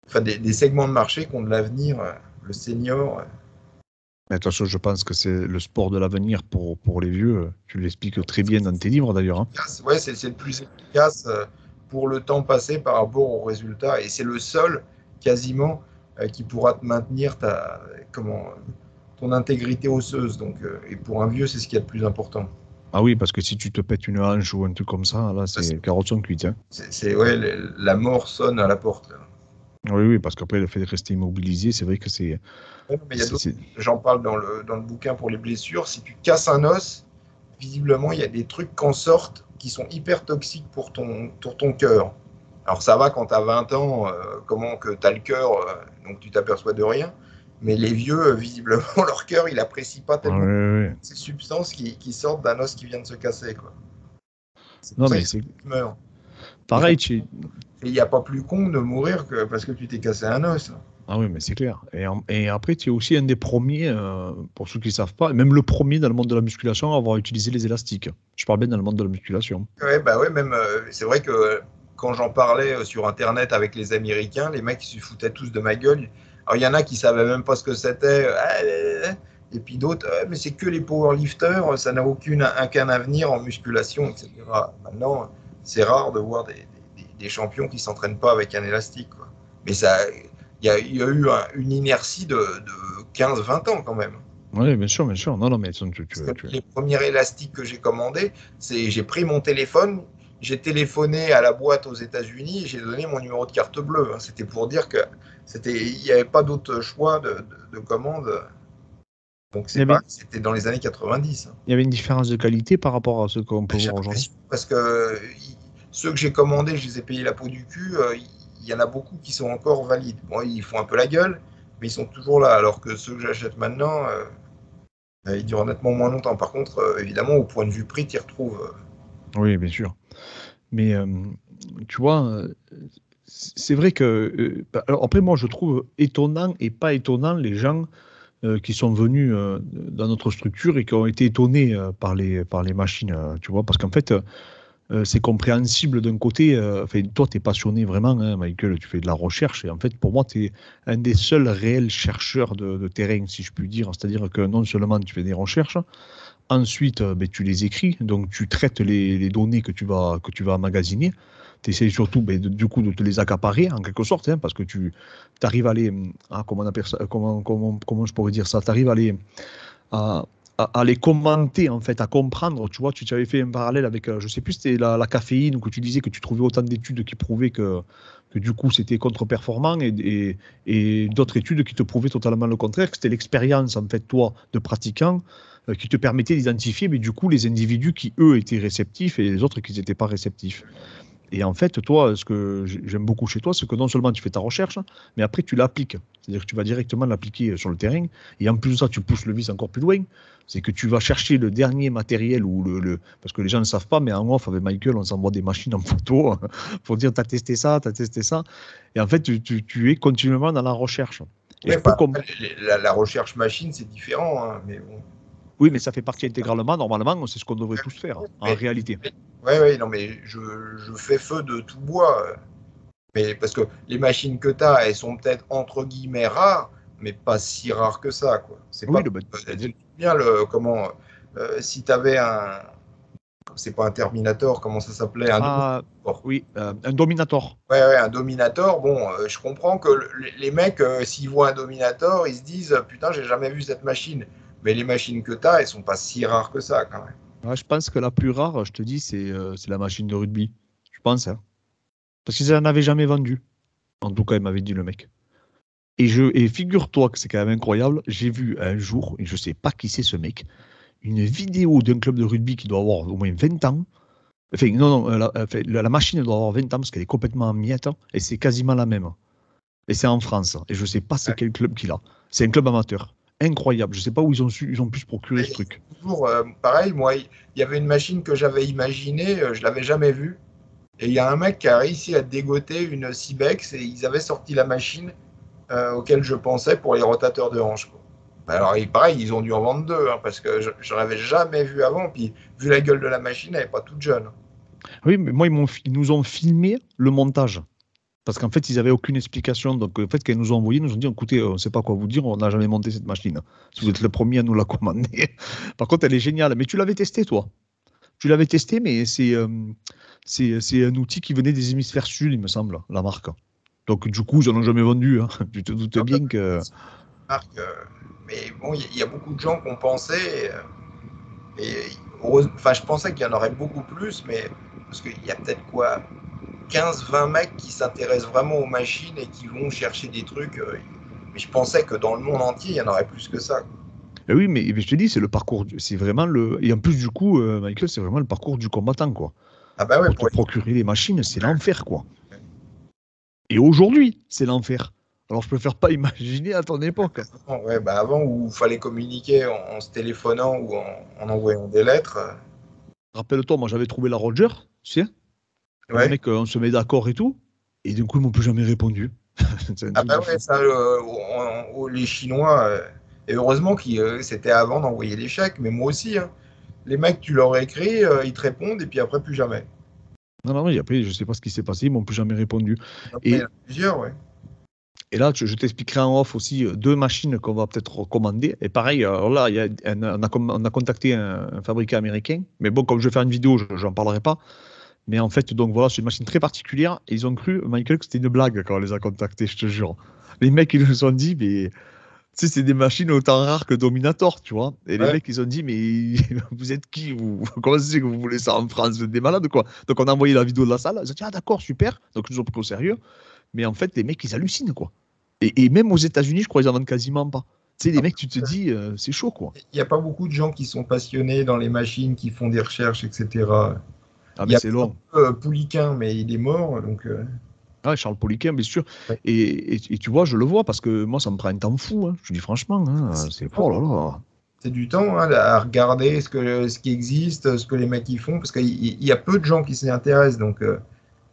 enfin des segments de marché qui ont de l'avenir, le senior. Mais de toute façon, je pense que c'est le sport de l'avenir pour les vieux. Tu l'expliques très bien dans tes livres, d'ailleurs. Hein. Ouais, c'est le plus efficace pour le temps passé par rapport aux résultats. Et c'est le seul, quasiment, qui pourra te maintenir ton intégrité osseuse. Donc, et pour un vieux, c'est ce qui est le plus important. Ah oui, parce que si tu te pètes une hanche ou un truc comme ça, là, c'est carotte sont cuites. Hein. Ouais, la mort sonne à la porte, là. Oui, oui, parce qu'après, le fait de rester immobilisé, c'est vrai que c'est. Ouais, mais il y a d'autres. c'est- J'en parle dans le bouquin pour les blessures. Si tu casses un os, visiblement, il y a des trucs qui en sortent qui sont hyper toxiques pour ton cœur. Alors ça va quand tu as 20 ans, comment que tu as le cœur, donc tu t'aperçois de rien. Mais les vieux, visiblement, leur cœur, il apprécie pas Ah, tellement oui, oui, oui. ces substances qui sortent d'un os qui vient de se casser, quoi. C'est pour Non, ça mais qu'ils c'est meurent. Et pareil. il n'y a pas plus con de mourir que parce que tu t'es cassé un os. Ah oui, mais c'est clair. Et après, tu es aussi un des premiers, pour ceux qui ne savent pas, et même le premier dans le monde de la musculation à avoir utilisé les élastiques. Je parle bien dans le monde de la musculation. Ouais, bah ouais, même c'est vrai que quand j'en parlais sur Internet avec les Américains, les mecs ils se foutaient tous de ma gueule. Alors il y en a qui savaient même pas ce que c'était, et puis d'autres, mais c'est que les powerlifters, ça n'a aucun avenir en musculation, etc. Maintenant, c'est rare de voir des champions qui s'entraînent pas avec un élastique, quoi. Mais ça, il y a eu une inertie de 15-20 ans quand même. Oui, bien sûr, bien sûr. Non, non, mais Parce que les premiers élastiques que j'ai commandés, j'ai pris mon téléphone, j'ai téléphoné à la boîte aux États-Unis et j'ai donné mon numéro de carte bleue. Hein. C'était pour dire que il n'y avait pas d'autre choix de commande. Donc il y avait, c'était dans les années 90. Hein. il y avait une différence de qualité par rapport à ce qu'on peut J'ai voir aujourd'hui. l'impression parce que ceux que j'ai commandés, je les ai payés la peau du cul. il y en a beaucoup qui sont encore valides. Bon, ils font un peu la gueule, mais ils sont toujours là, alors que ceux que j'achète maintenant, ils durent honnêtement moins longtemps. Par contre, évidemment, au point de vue prix, tu y retrouves. Oui, bien sûr. Mais tu vois, c'est vrai que. Alors après, moi, je trouve étonnant et pas étonnant les gens qui sont venus dans notre structure et qui ont été étonnés par les machines, tu vois, parce qu'en fait, c'est compréhensible d'un côté. Enfin, toi, tu es passionné vraiment, hein, Michael, tu fais de la recherche et en fait, pour moi, tu es un des seuls réels chercheurs de terrain, si je puis dire. C'est-à-dire que non seulement tu fais des recherches, ensuite, ben, tu les écris, donc tu traites les données que tu vas emmagasiner. Tu essaies surtout ben, du coup de te les accaparer en quelque sorte, hein, parce que tu arrives à les. Ah, comment, on appelle ça, comment je pourrais dire ça? Tu arrives à, à les commenter, en fait, à comprendre. Tu vois, tu avais fait un parallèle avec, je sais plus, c'était la caféine, ou que tu disais que tu trouvais autant d'études qui prouvaient que du coup c'était contre-performant et d'autres études qui te prouvaient totalement le contraire, que c'était l'expérience, en fait, toi, de pratiquant, qui te permettait d'identifier, mais du coup, les individus qui, eux, étaient réceptifs et les autres qui n'étaient pas réceptifs. Et en fait, toi, ce que j'aime beaucoup chez toi, c'est que non seulement tu fais ta recherche, mais après tu l'appliques. C'est-à-dire que tu vas directement l'appliquer sur le terrain. Et en plus de ça, tu pousses le vice encore plus loin. C'est que tu vas chercher le dernier matériel ou parce que les gens ne savent pas, mais en off avec Michael, on s'envoie des machines en photo pour dire t'as testé ça, t'as testé ça. Et en fait, tu es continuellement dans la recherche. Et Oui, je peux enfin, comprendre. la recherche machine, c'est différent, hein, mais bon. Oui, mais ça fait partie intégralement, normalement, c'est ce qu'on devrait tous faire, en Mais, réalité. ouais, non, mais je fais feu de tout bois. Mais parce que les machines que tu as, elles sont peut-être entre guillemets rares, mais pas si rares que ça, quoi. C'est Oui, pas tu te ben, dis bien le comment si tu avais un c'est pas un Terminator, comment ça s'appelait un ah, Dominator. oui, un Dominator. Ouais, un Dominator. Bon, je comprends que les mecs, s'ils voient un Dominator, ils se disent putain, j'ai jamais vu cette machine. Mais les machines que tu as, elles sont pas si rares que ça, quand même. Ouais, je pense que la plus rare, je te dis, c'est la machine de rugby. Je pense, hein. Parce qu'ils n'en avaient jamais vendu. En tout cas, il m'avait dit le mec. Et figure-toi que c'est quand même incroyable. J'ai vu un jour, et je ne sais pas qui c'est ce mec, une vidéo d'un club de rugby qui doit avoir au moins 20 ans. Enfin, non, enfin, la machine doit avoir 20 ans parce qu'elle est complètement en miettes. Et c'est quasiment la même. Et c'est en France. Et je ne sais pas c'est Ouais. quel club qu'il a. C'est un club amateur. Incroyable. Je ne sais pas où ils ont pu se procurer ce Et truc. toujours pareil, moi, il y avait une machine que j'avais imaginée, je l'avais jamais vue. Et il y a un mec qui a réussi à dégoter une Cybex et ils avaient sorti la machine auquel je pensais pour les rotateurs de hanches, quoi. Alors, pareil, ils ont dû en vendre deux, hein, parce que je n'en avais jamais vu avant. Puis, vu la gueule de la machine, elle n'est pas toute jeune. Oui, mais moi, ils nous ont filmé le montage. Parce qu'en fait, ils n'avaient aucune explication. Donc, en fait, quand ils nous ont envoyé, ils nous ont dit écoutez, on ne sait pas quoi vous dire, on n'a jamais monté cette machine. Si vous êtes le premier à nous la commander. Par contre, elle est géniale. Mais tu l'avais testé, toi. Tu l'avais testé, mais c'est un outil qui venait des hémisphères sud, il me semble, la marque. Donc, du coup, ils n'en ont jamais vendu, hein. Tu te doutes bien que. Marc, mais bon, il y a beaucoup de gens qui ont pensé. Et, enfin, je pensais qu'il y en aurait beaucoup plus, mais parce qu'il y a peut-être quoi, 15-20 mecs qui s'intéressent vraiment aux machines et qui vont chercher des trucs. Mais je pensais que dans le monde entier, il y en aurait plus que ça. Eh oui, mais je te dis, c'est le parcours. C'est vraiment le. Et en plus, du coup, Michael, c'est vraiment le parcours du combattant, quoi. Ah bah ouais, Pour te procurer les machines, c'est l'enfer, quoi. Et aujourd'hui, c'est l'enfer. Alors, je préfère pas imaginer à ton époque. ouais, bah avant où il fallait communiquer en se téléphonant ou en envoyant des lettres. Rappelle-toi, moi, j'avais trouvé la Roger, tu sais. Le Ouais. mec, on se met d'accord et tout. Et d'un coup, ils m'ont plus jamais répondu. C'est un Ah truc bah de ouais, fou. ça, les Chinois. Et heureusement que c'était avant d'envoyer les chèques, mais moi aussi, hein. Les mecs, tu leur écris, ils te répondent et puis après, plus jamais. Non, non, et après, je sais pas ce qui s'est passé, ils m'ont plus jamais répondu. Après, il y en Et, a plusieurs, ouais. et là, je t'expliquerai en off aussi deux machines qu'on va peut-être recommander. Et pareil, alors là, on a contacté un fabricant américain. Mais bon, comme je vais faire une vidéo, je n'en parlerai pas. Mais en fait, donc voilà, c'est une machine très particulière. Et ils ont cru, Michael, que c'était une blague quand on les a contactés, je te jure. Les mecs, ils nous ont dit, mais tu sais, c'est des machines autant rares que Dominator, tu vois. Et les Ouais. mecs, ils ont dit, mais vous êtes qui, vous? Comment c'est que vous voulez ça en France? Vous êtes des malades, quoi. Donc, on a envoyé la vidéo de la salle. Ils ont dit, ah, d'accord, super. Donc, ils nous ont pris au sérieux. Mais en fait, les mecs, ils hallucinent, quoi. Et même aux États-Unis, je crois qu'ils en vendent quasiment pas. Tu sais, les mecs, tu te dis, c'est chaud, quoi. Il n'y a pas beaucoup de gens qui sont passionnés dans les machines, qui font des recherches, etc. Ah, Il y mais a c'est un long. peu Pouliquin, mais il est mort, donc. Ouais, Charles Poliquin, bien sûr. Ouais. Et tu vois, je le vois parce que moi, ça me prend un temps fou. Hein. Je dis franchement, hein, c'est oh là là. C'est du temps hein, à regarder ce qui existe, ce que les mecs y font, parce qu'il y a peu de gens qui s'y intéressent, donc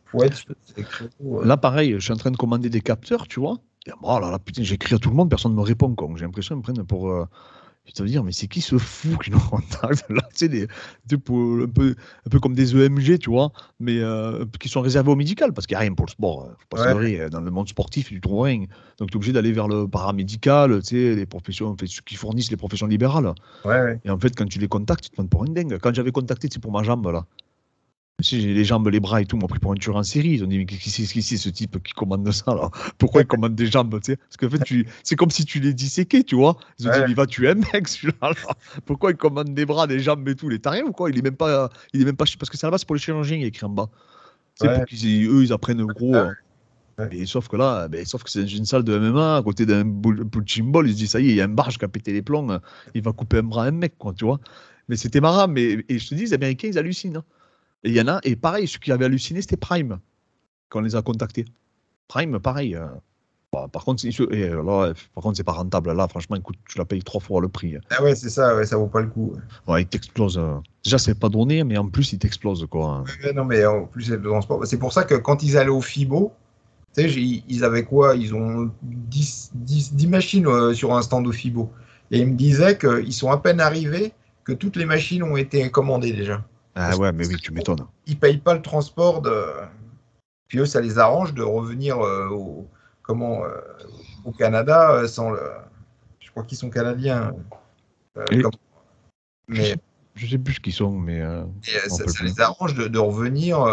faut être sur ces créneaux. Là, pareil, je suis en train de commander des capteurs, tu vois. Et, oh là là, putain, j'écris à tout le monde, personne ne me répond. Quoi. J'ai l'impression qu'ils me prennent pour. Je te dire, mais c'est qui ce fou qui nous contacte là, tu sais, un peu comme des EMG, tu vois, mais qui sont réservés au médical, parce qu'il n'y a rien pour le sport. Faut pas se Ouais, leurrer, dans le monde sportif, tu trouves rien. Donc, tu es obligé d'aller vers le paramédical, tu sais, les professions, en fait, ceux qui fournissent les professions libérales. ouais. Et en fait, quand tu les contactes, ils te prennent pour un dingue. Quand j'avais contacté, c'est pour ma jambe, là. Si j'ai les jambes, les bras et tout, m'ont pris pour un tueur en série. Ils ont dit, mais qui c'est ce type qui commande ça, là? Pourquoi il commande des jambes, tu sais? Parce qu'en fait, c'est comme si tu les disséquais, tu vois? Ils ont dit, Ouais. mais il va tuer un mec, celui-là, là. Pourquoi il commande des bras, des jambes et tout? Il est taré ou quoi? Il est même pas, parce que c'est à la base, c'est pour les chirurgiens, il y a écrit en bas. C'est Ouais. pour eux, ils apprennent gros. Ouais. Et sauf que là, sauf que c'est une salle de MMA, à côté d'un punching ball, ils se disent, ça y est, il y a un barge qui a pété les plombs, il va couper un bras à un mec, quoi, tu vois? Mais c'était marrant, et je te dis, les Américains, ils hallucinent, hein. Et il y en a, et pareil, ceux qui avaient halluciné, c'était Prime, quand on les a contactés. Prime, pareil. Par contre, par contre, c'est pas rentable. Là, franchement, écoute, tu la payes 3 fois le prix. Ah ouais, c'est ça, ouais, ça vaut pas le coup. Ouais, il t'explose. Déjà, c'est pas donné, mais en plus, il t'explose, quoi. Ouais, non, mais en plus, c'est le transport. C'est pour ça que quand ils allaient au FIBO, tu sais, ils avaient quoi? Ils ont 10 machines sur un stand au FIBO. Et ils me disaient qu'ils sont à peine arrivés, que toutes les machines ont été commandées déjà. Ah Parce ouais, mais oui, tu qu'ils m'étonnes. ne payent pas le transport Puis eux, ça les arrange de revenir comment, au Canada sans le. Je crois qu'ils sont canadiens. Et, Comme... je Mais sais, je sais plus ce qu'ils sont, mais je m'en rappelle ça plus. les arrange de revenir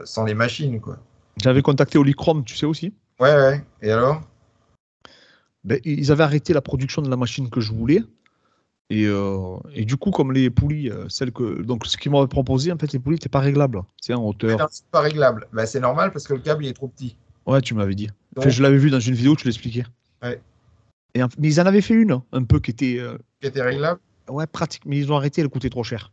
sans les machines, quoi. J'avais contacté Olicrom, tu sais aussi. Ouais, ouais. Et alors? Ben, ils avaient arrêté la production de la machine que je voulais. Et du coup, comme les poulies, donc ce qu'ils m'avaient proposé, en fait, les poulies n'étaient pas réglables. C'est en Ouais, non, hauteur. c'est pas réglable. Bah, c'est normal parce que le câble il est trop petit. Ouais, tu m'avais dit. Enfin, Donc, je l'avais vu dans une vidéo, tu l'expliquais. ouais, Mais ils en avaient fait une, hein, un peu qui était. qui était réglable. Ouais, pratique, mais ils ont arrêté, elle coûtait trop cher.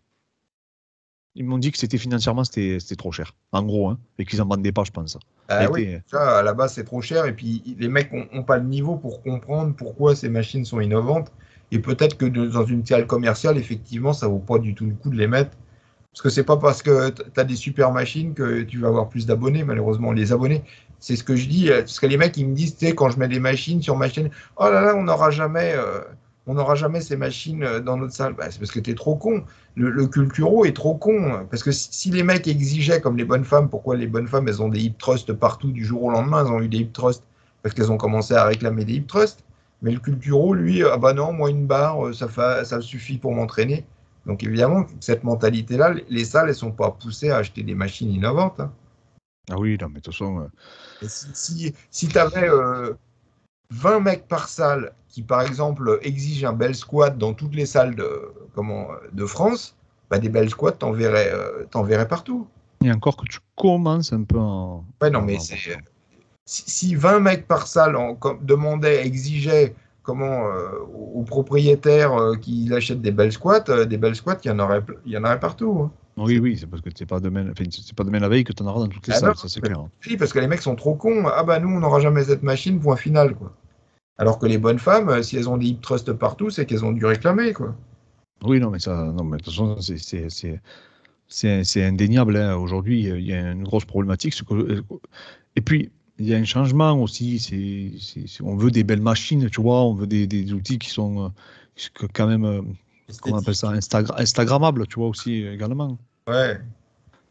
Ils m'ont dit que c'était financièrement, c'était trop cher. En gros, hein, et qu'ils en vendaient pas, je pense. Elle Ah oui, était, ça, à la base, c'est trop cher. Et puis, les mecs n'ont pas le niveau pour comprendre pourquoi ces machines sont innovantes. Et peut-être que dans une salle commerciale, effectivement, ça vaut pas du tout le coup de les mettre. Parce que c'est pas parce que tu as des super machines que tu vas avoir plus d'abonnés, malheureusement. Les abonnés, c'est ce que je dis. Parce que les mecs, ils me disent, tu sais, quand je mets des machines sur ma chaîne, oh là là, on n'aura jamais ces machines dans notre salle. Bah, c'est parce que tu es trop con. Le culturo est trop con. Parce que si les mecs exigeaient comme les bonnes femmes, pourquoi les bonnes femmes, elles ont des hip thrusts partout du jour au lendemain, elles ont eu des hip thrusts parce qu'elles ont commencé à réclamer des hip thrusts. Mais le culturo, lui, ah bah non, moi une barre, ça suffit pour m'entraîner. Donc évidemment, cette mentalité-là, les salles, elles ne sont pas poussées à acheter des machines innovantes. Hein. Ah oui, non, mais de toute façon. Et si tu avais 20 mecs par salle qui, par exemple, exigent un bel squat dans toutes les salles de France, bah, des belles squats, t'en verrais partout. Et encore que tu commences un peu en. Ouais, non, mais si 20 mecs par salle demandaient, exigeaient aux propriétaires qu'il achète des belles squats, il y en aurait partout. Hein. Oui, oui, c'est parce que c'est pas demain, c'est pas demain la veille que tu en auras dans toutes les salles, Non, ça c'est clair. si, parce que les mecs sont trop cons. Ah bah nous, on n'aura jamais cette machine, point final, quoi. Alors que les bonnes femmes, si elles ont des hip thrusts partout, c'est qu'elles ont dû réclamer, quoi. Oui, non, mais ça, non, mais de toute façon, c'est indéniable. Hein. Aujourd'hui, il y a une grosse problématique. Et puis, il y a un changement aussi. On veut des belles machines, tu vois. On veut des outils qui sont quand même, comment on appelle ça, Instagrammables, tu vois, aussi également. Ouais.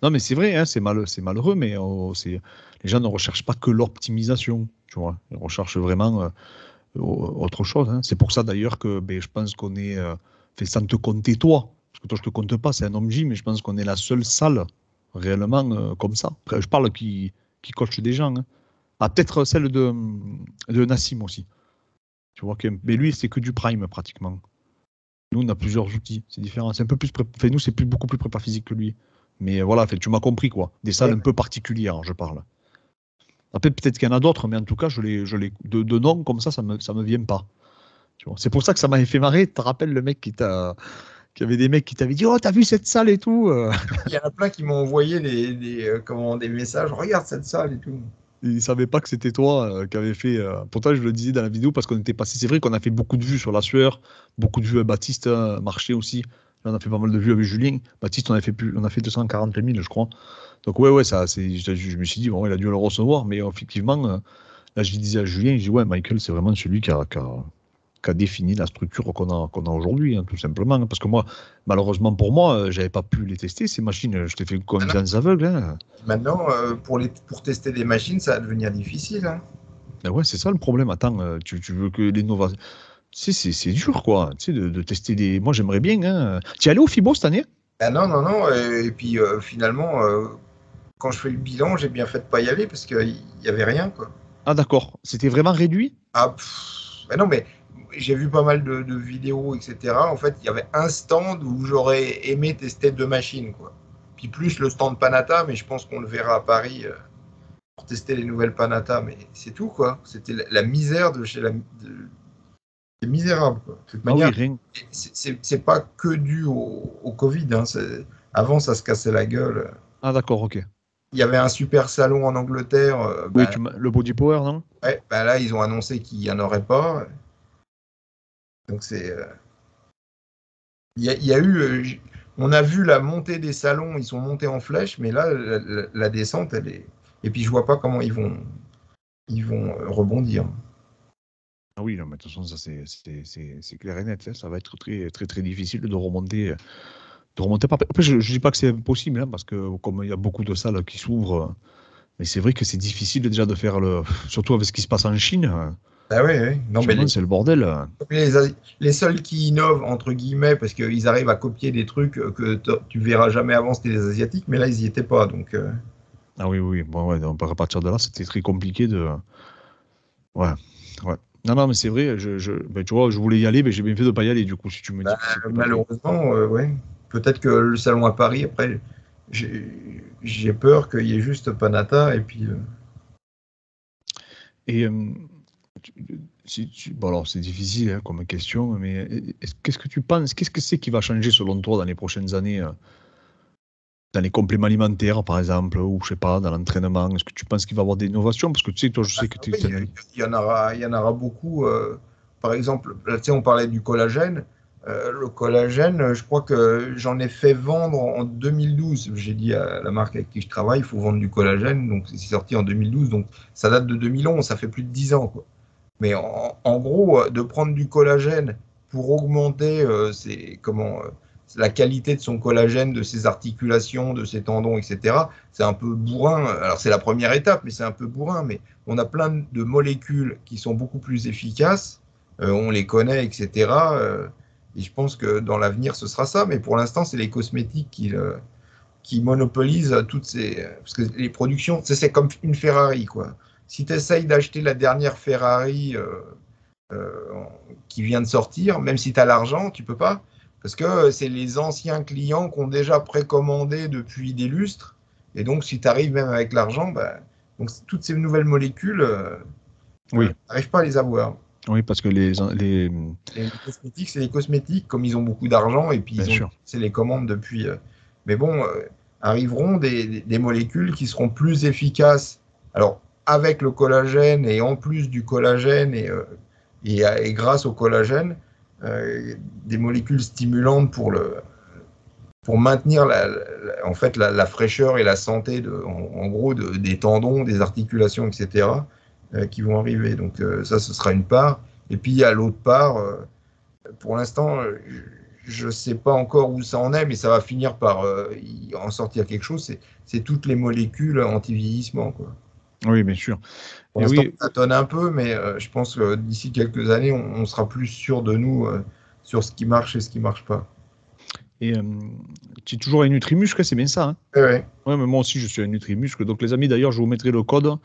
Non, mais c'est vrai, hein, c'est malheureux, mais les gens ne recherchent pas que l'optimisation, tu vois. Ils recherchent vraiment autre chose. Hein. C'est pour ça d'ailleurs que je pense qu'on est, sans te compter toi, parce que toi je te compte pas, c'est un homme J, mais je pense qu'on est la seule salle réellement comme ça. Après, je parle qui coach des gens. Hein. Ah, peut-être celle de Nassim aussi. Tu vois, mais lui, c'est que du prime pratiquement. Nous, on a plusieurs outils, c'est différent. C'est un peu plus nous, c'est beaucoup plus prépa physique que lui. Mais voilà, tu m'as compris quoi. Des salles un peu particulières, je parle. Après, peut-être qu'il y en a d'autres, mais en tout cas, de nom comme ça me vient pas. C'est pour ça que ça m'avait fait marrer. Tu te rappelles le mec qu'il y avait des mecs qui t'avaient dit oh t'as vu cette salle et tout. Il y en a plein qui m'ont envoyé des messages regarde cette salle et tout. Il ne savait pas que c'était toi qui avait fait. Pourtant, je le disais dans la vidéo parce qu'on était passé. C'est vrai qu'on a fait beaucoup de vues sur la sueur, beaucoup de vues avec Baptiste, Marché aussi. Là, on a fait pas mal de vues avec Julien. Baptiste, on a fait 240 000, je crois. Donc, ouais, ça, je me suis dit, bon, il a dû le recevoir. Mais effectivement, là, je disais à Julien, je dis, ouais, Michael, c'est vraiment celui qui a défini la structure qu'on a aujourd'hui, hein, tout simplement. Parce que moi, malheureusement pour moi, j'avais pas pu les tester, ces machines. Je t'ai fait une confiance aveugle. Hein. Maintenant, pour tester des machines, ça va devenir difficile. Hein. Ben ouais, c'est ça le problème. Attends, tu veux que l'innovation. Tu sais, c'est dur, quoi, tu sais, de tester des. Moi, j'aimerais bien. Hein. Tu es allé au FIBO cette année? Ah non, non, non. Et puis finalement, quand je fais le bilan, j'ai bien fait de pas y aller parce qu'il n'y avait rien, quoi. Ah, d'accord. C'était vraiment réduit? Ah, mais non, mais j'ai vu pas mal de vidéos, etc. En fait, il y avait un stand où j'aurais aimé tester deux machines, quoi. Puis plus le stand Panata, mais je pense qu'on le verra à Paris pour tester les nouvelles Panata. Mais c'est tout, quoi. C'était la misère de chez c'est misérable, quoi. De toute Ah oui, manière, rien. c'est pas que dû au Covid. Hein. Avant, ça se cassait la gueule. Ah, d'accord, ok. Il y avait un super salon en Angleterre. Oui, Ben, le Body Power, non? ouais, ben là, ils ont annoncé qu'il n'y en aurait pas. Donc c'est. Il y a eu. On a vu la montée des salons, ils sont montés en flèche, mais là, la descente, elle est. Et puis je vois pas comment ils vont rebondir. Ah oui, non, mais de toute façon, ça, c'est clair et net. Hein. Ça va être très, très, très difficile de remonter. Après, je ne dis pas que c'est impossible, hein, parce que comme il y a beaucoup de salles qui s'ouvrent, mais c'est vrai que c'est difficile déjà de faire le. Surtout avec ce qui se passe en Chine. Ah oui, oui. Non, mais Actuellement, c'est le bordel. les seuls qui innovent, entre guillemets, parce qu'ils arrivent à copier des trucs que tu verras jamais avant, c'était les Asiatiques, mais là, ils n'y étaient pas. Donc, Ah oui, oui. Bon, ouais, donc, à partir de là, c'était très compliqué de. Ouais, ouais. Non, non, mais c'est vrai, ben, tu vois, je voulais y aller, mais j'ai bien fait de ne pas y aller, du coup, si tu me dis que c'était pas fait. malheureusement, ouais. Peut-être que le salon à Paris, après, j'ai peur qu'il y ait juste Panata et puis. Et tu- bon, alors, c'est difficile hein, comme question, mais qu'est-ce que tu penses, qu'est-ce que c'est qui va changer selon toi dans les prochaines années, dans les compléments alimentaires, par exemple, ou je sais pas, dans l'entraînement? Est-ce que tu penses qu'il va y avoir des innovations? Parce que tu sais, toi, je sais que tu Oui, es. il y en aura beaucoup. Par exemple, là, tu sais, on parlait du collagène. Le collagène, je crois que j'en ai fait vendre en 2012. J'ai dit à la marque avec qui je travaille, il faut vendre du collagène. Donc, c'est sorti en 2012. Donc, ça date de 2011. Ça fait plus de 10 ans, quoi. Mais en gros, de prendre du collagène pour augmenter la qualité de son collagène, de ses articulations, de ses tendons, etc., c'est un peu bourrin. Alors, c'est la première étape, mais c'est un peu bourrin. Mais on a plein de molécules qui sont beaucoup plus efficaces. On les connaît, etc. Et je pense que dans l'avenir, ce sera ça. Mais pour l'instant, c'est les cosmétiques qui monopolisent toutes ces. Parce que les productions, c'est comme une Ferrari, quoi. Si tu essayes d'acheter la dernière Ferrari euh, qui vient de sortir, même si tu as l'argent, tu peux pas. Parce que c'est les anciens clients qui ont déjà précommandé depuis des lustres. Et donc, si tu arrives même avec l'argent, bah, donc, toutes ces nouvelles molécules, Oui, tu n'arrives pas à les avoir. oui, parce que Les cosmétiques, c'est les cosmétiques, comme ils ont beaucoup d'argent, et puis bien sûr. c'est les commandes depuis. Mais bon, arriveront des molécules qui seront plus efficaces. Alors, avec le collagène, et en plus du collagène, et grâce au collagène, des molécules stimulantes pour maintenir en fait, la fraîcheur et la santé, en gros, des tendons, des articulations, etc., qui vont arriver. Donc, ça, ce sera une part. Et puis, à l'autre part, pour l'instant, je ne sais pas encore où ça en est, mais ça va finir par en sortir quelque chose. C'est toutes les molécules anti-vieillissement, quoi. Oui, bien sûr. Pour Et l'instant, oui, ça tonne un peu, mais je pense que d'ici quelques années, on sera plus sûr de nous sur ce qui marche et ce qui ne marche pas. et tu es toujours un Nutrimuscle, c'est bien ça, hein? Ouais, ouais. Ouais, mais moi aussi, je suis un Nutrimuscle. Donc, les amis, d'ailleurs, je vous mettrai le code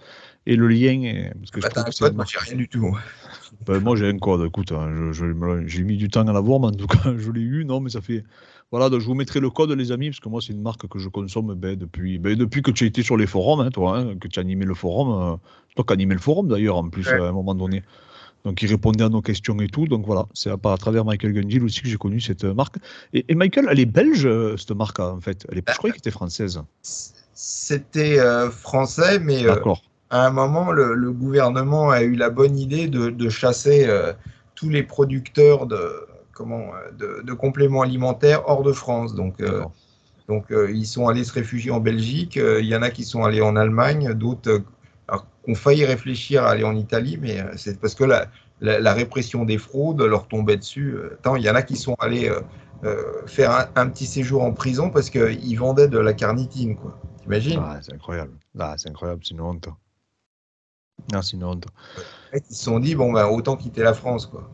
et le lien, parce que je Bah, trouve t'as un que c'est une code, moi, marque. j'ai rien du tout. Ben, moi, j'ai un code, écoute, hein, j'ai mis du temps à l'avoir, mais en tout cas, je l'ai eu, non, mais ça fait. Voilà, donc je vous mettrai le code, les amis, parce que moi, c'est une marque que je consomme depuis que tu as été sur les forums, hein, toi, hein, que tu as animé le forum. Toi qui as animé le forum, d'ailleurs, en plus, Ouais. à un moment donné. Donc, il répondait à nos questions et tout. Donc, voilà, c'est à travers Michael Gundil aussi que j'ai connu cette marque. Et Michael, elle est belge, cette marque, en fait. Je croyais qu'elle était française. C'était français, mais D'accord. à un moment, le gouvernement a eu la bonne idée de chasser tous les producteurs de compléments alimentaires hors de France. D'accord. Ils sont allés se réfugier en Belgique. Il y en a qui sont allés en Allemagne, d'autres ont failli réfléchir à aller en Italie, mais c'est parce que la répression des fraudes leur tombait dessus. Il y en a qui sont allés faire un petit séjour en prison parce qu'ils vendaient de la carnitine, quoi. T'imagines? Ah, c'est incroyable. Ah, c'est incroyable, c'est une honte. Ah, c'est une honte. Ils se sont dit, bon, ben, autant quitter la France, quoi.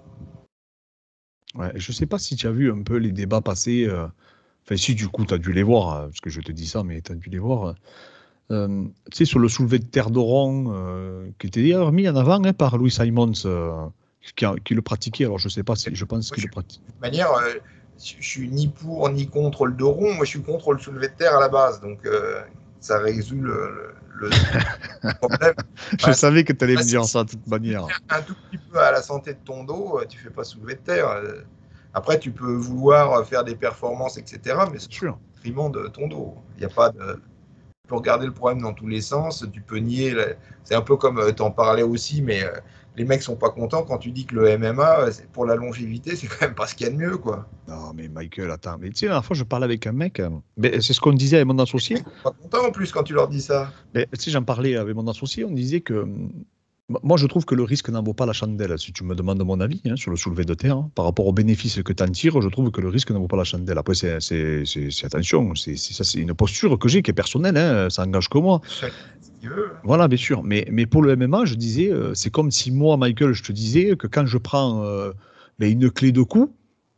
Ouais, je sais pas si tu as vu un peu les débats passés. Enfin, si du coup, tu as dû les voir, parce que je te dis ça, mais tu as dû les voir. Tu sais, sur le soulevé de terre d'Oran, qui était d'ailleurs mis en avant par Louis Simons, qui le pratiquait. Alors, je sais pas si, je pense Moi, qu'il le pratique. de toute manière, je suis ni pour ni contre le dos rond. Moi, je suis contre le soulevé de terre à la base. Donc, ça résout le problème. Je Bah, savais que tu allais me si dire ça de tu toute manière. tiens un tout petit peu à la santé de ton dos, tu fais pas soulever de terre. Après, tu peux vouloir faire des performances, etc., mais ce Bien sera sûr. au détriment de ton dos. Il n'y a pas de. Tu peux regarder le problème dans tous les sens. Tu peux nier. C'est un peu comme tu en parlais aussi, mais les mecs sont pas contents quand tu dis que le MMA, pour la longévité, c'est quand même pas ce qu'il y a de mieux, quoi. Non, mais Michael, attends. Mais tu sais, la dernière fois, je parlais avec un mec. Mais c'est ce qu'on disait avec mon associé. Ils sont pas contents en plus quand tu leur dis ça. Mais tu sais, j'en parlais avec mon associé. On disait que. Moi, je trouve que le risque n'en vaut pas la chandelle. Si tu me demandes mon avis sur le soulevé de terre, par rapport aux bénéfices que tu en tires, je trouve que le risque n'en vaut pas la chandelle. Après, attention, ça, c'est une posture que j'ai qui est personnelle, ça engage que moi. Chacun fait ce qu'il veut. Voilà, bien sûr. Mais pour le MMA, je disais, c'est comme si moi, Michael, je te disais que quand je prends une clé de coup,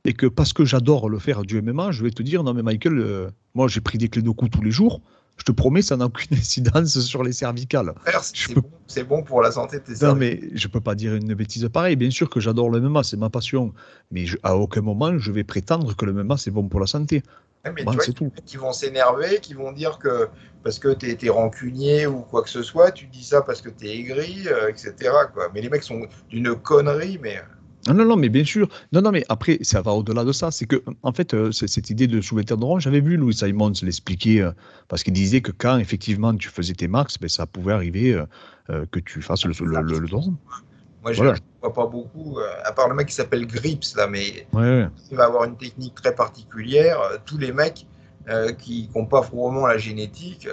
et que parce que j'adore le faire du MMA, je vais te dire, non mais Michael, moi j'ai pris des clés de coup tous les jours, je te promets, ça n'a aucune incidence sur les cervicales. Je peux C'est bon pour la santé de tes non, cervicales. mais je peux pas dire une bêtise pareille. Bien sûr que j'adore le MMA, c'est ma passion. Mais à aucun moment, je vais prétendre que le MMA, c'est bon pour la santé. Ouais, mais tu Bon, vois, il c'est y a tout. des mecs qui vont s'énerver, qui vont dire que parce que tu es rancunier ou quoi que ce soit, tu dis ça parce que tu es aigri, etc., quoi. Mais les mecs sont d'une connerie, mais Non, non, non, mais bien sûr. Non, non, mais après, ça va au-delà de ça. C'est que, en fait, cette idée de soulever d'orange, j'avais vu Louis Simons l'expliquer, parce qu'il disait que quand, effectivement, tu faisais tes max, ben, ça pouvait arriver que tu fasses le drone. moi, je ne Voilà. vois pas beaucoup, à part le mec qui s'appelle Grips, là, mais Ouais, ouais. il va avoir une technique très particulière. Tous les mecs qui n'ont pas vraiment la génétique,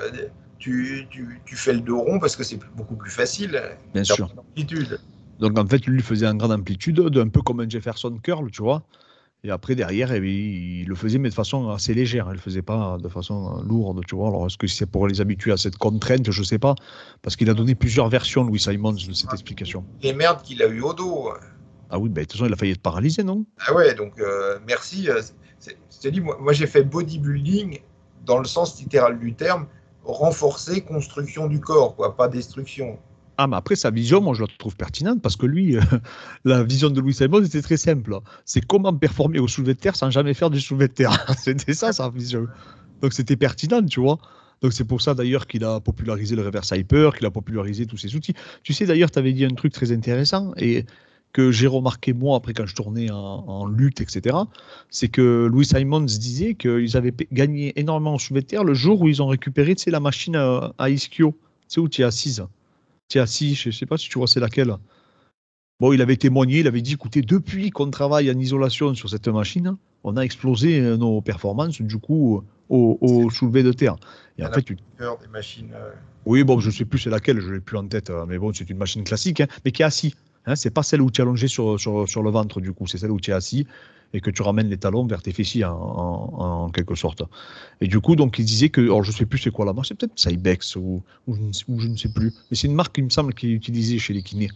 tu fais le dos rond parce que c'est beaucoup plus facile Bien en termes sûr. d'amplitude. Donc, en fait, lui, il faisait en grande amplitude, un peu comme un Jefferson curl, tu vois. Et après, derrière, eh bien, il le faisait, mais de façon assez légère. Il ne le faisait pas de façon lourde, tu vois. Alors, est-ce que c'est pour les habituer à cette contrainte? Je ne sais pas. Parce qu'il a donné plusieurs versions, Louis Simons, de cette explication. Les merdes qu'il a eu au dos. Ah oui, ben, de toute façon, il a failli être paralysé, non? Ah ouais, donc merci. Je te dis, moi j'ai fait bodybuilding dans le sens littéral du terme, renforcer construction du corps, quoi, pas destruction. Ah, mais après, sa vision, moi, je la trouve pertinente parce que lui, la vision de Louis Simons était très simple. C'est comment performer au soulevé de terre sans jamais faire du soulevé de terre. C'était ça, sa vision. Donc, c'était pertinent, tu vois. Donc, c'est pour ça, d'ailleurs, qu'il a popularisé le reverse hyper, qu'il a popularisé tous ces outils. Tu sais, d'ailleurs, tu avais dit un truc très intéressant et que j'ai remarqué, moi, après, quand je tournais en lutte, etc., c'est que Louis Simons disait qu'ils avaient gagné énormément au soulevé de terre le jour où ils ont récupéré, tu sais, la machine à ischio, tu sais, où tu es assise. Tiens, si, je ne sais pas si tu vois c'est laquelle. Bon, il avait témoigné, il avait dit, écoutez, depuis qu'on travaille en isolation sur cette machine, on a explosé nos performances, du coup, au soulevé de terre. Et Il y en en a fait, plusieurs des machines. oui, bon, je ne sais plus c'est laquelle, je ne l'ai plus en tête, mais bon, c'est une machine classique, mais qui est assis. C'est pas celle où tu es allongé sur le ventre, du coup, c'est celle où tu es assis et que tu ramènes les talons vers tes fessiers en quelque sorte. Et du coup, donc, il disait que, alors je ne sais plus c'est quoi la marque, c'est peut-être Cybex ou je ne sais plus, mais c'est une marque, il me semble, qu'il utilisait chez les kinés.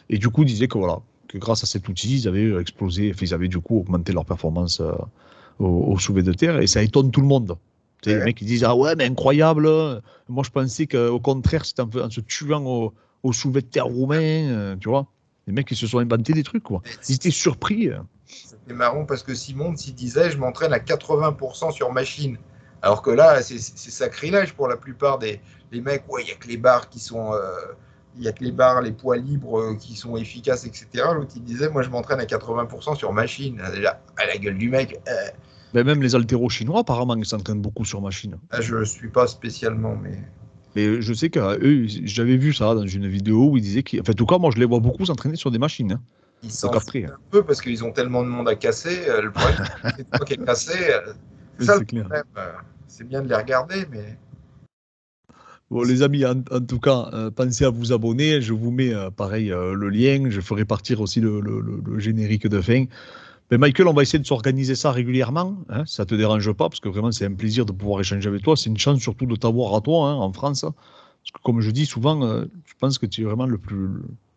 Et du coup, il disait que voilà, que grâce à cet outil, ils avaient explosé, enfin, ils avaient du coup augmenté leur performance au soulevé de terre et ça étonne tout le monde. Tu sais, les Ouais. mecs ils disent ah ouais mais incroyable. Moi je pensais qu'au contraire c'était en se tuant au soulevé de terre roumain, tu vois. Les mecs ils se sont inventés des trucs quoi. Et Ils étaient surpris. c'était marrant parce que Simon s'il disait je m'entraîne à 80% sur machine. Alors que là, c'est sacrilège pour la plupart des mecs. Ouais, il n'y a que les barres qui sont. Il y a que les barres, les poids libres qui sont efficaces, etc. L'autre, il disait, moi, je m'entraîne à 80% sur machine. Déjà, à la gueule du mec, Ben, même les haltéros chinois apparemment ils s'entraînent beaucoup sur machine. je ne suis pas spécialement, mais Mais je sais qu'eux, j'avais vu ça dans une vidéo où ils disaient qu'en fait, en tout cas, moi, je les vois beaucoup s'entraîner sur des machines. Hein. Ils Donc s'en foutent après, un peu parce qu'ils ont tellement de monde à casser. Le problème, c'est toi qui est cassé. C'est ça le c'est clair. problème. C'est bien de les regarder, mais Bon, les amis, en tout cas, pensez à vous abonner. Je vous mets pareil le lien. Je ferai partir aussi le générique de fin. Mais Michael, on va essayer de s'organiser ça régulièrement. Hein, ça te dérange pas parce que vraiment, c'est un plaisir de pouvoir échanger avec toi. C'est une chance surtout de t'avoir à toi hein, en France. Parce que comme je dis souvent, je pense que tu es vraiment le plus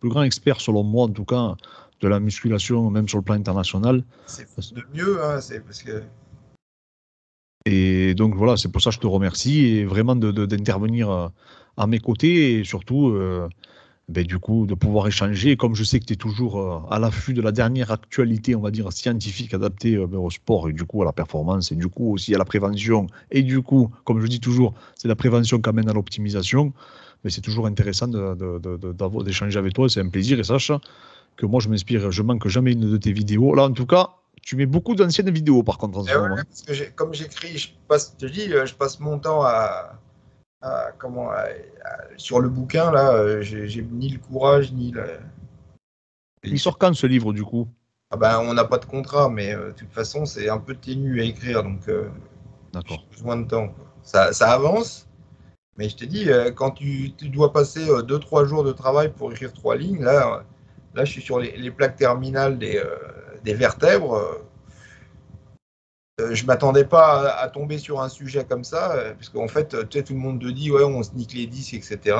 grand expert, selon moi en tout cas, de la musculation, même sur le plan international. c'est de mieux. Hein, c'est parce que Et donc voilà, c'est pour ça que je te remercie et vraiment d'intervenir à mes côtés et surtout, ben, du coup, de pouvoir échanger. Et comme je sais que tu es toujours à l'affût de la dernière actualité, on va dire, scientifique adaptée ben, au sport et du coup à la performance et du coup aussi à la prévention. Et du coup, comme je dis toujours, c'est la prévention qui amène à l'optimisation. Mais c'est toujours intéressant d'échanger avec toi, c'est un plaisir. Et sache que moi, je m'inspire, je manque jamais une de tes vidéos. Là, en tout cas, tu mets beaucoup d'anciennes vidéos par contre en ce eh ouais, moment. parce que comme j'écris, je te dis, je passe mon temps sur le bouquin là. J'ai ni le courage ni le. Il sort quand ce livre du coup? Ah ben, on n'a pas de contrat, mais de toute façon, c'est un peu ténu à écrire, donc j'ai D'accord. besoin de temps, quoi. Ça avance, mais je t'ai dit, quand tu dois passer 2-3 jours de travail pour écrire 3 lignes, là je suis sur les plaques terminales des vertèbres. Je ne m'attendais pas à tomber sur un sujet comme ça, parce qu'en fait, tu sais, tout le monde te dit, ouais, on se nique les disques, etc.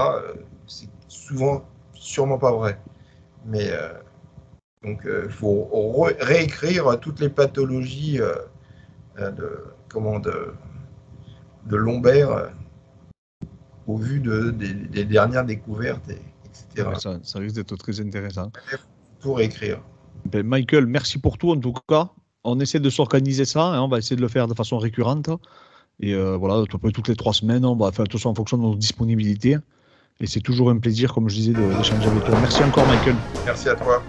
C'est souvent sûrement pas vrai. Mais donc, il faut réécrire toutes les pathologies de lombaire au vu des dernières découvertes, Ah ben, etc. ça risque d'être très intéressant. Tout réécrire. Ben, Michael, merci pour tout en tout cas. On essaie de s'organiser ça, hein, on va essayer de le faire de façon récurrente. Et voilà, à peu près toutes les 3 semaines, on va faire tout ça en fonction de nos disponibilités. Et c'est toujours un plaisir, comme je disais, d'échanger avec toi. Merci encore, Michael. Merci à toi.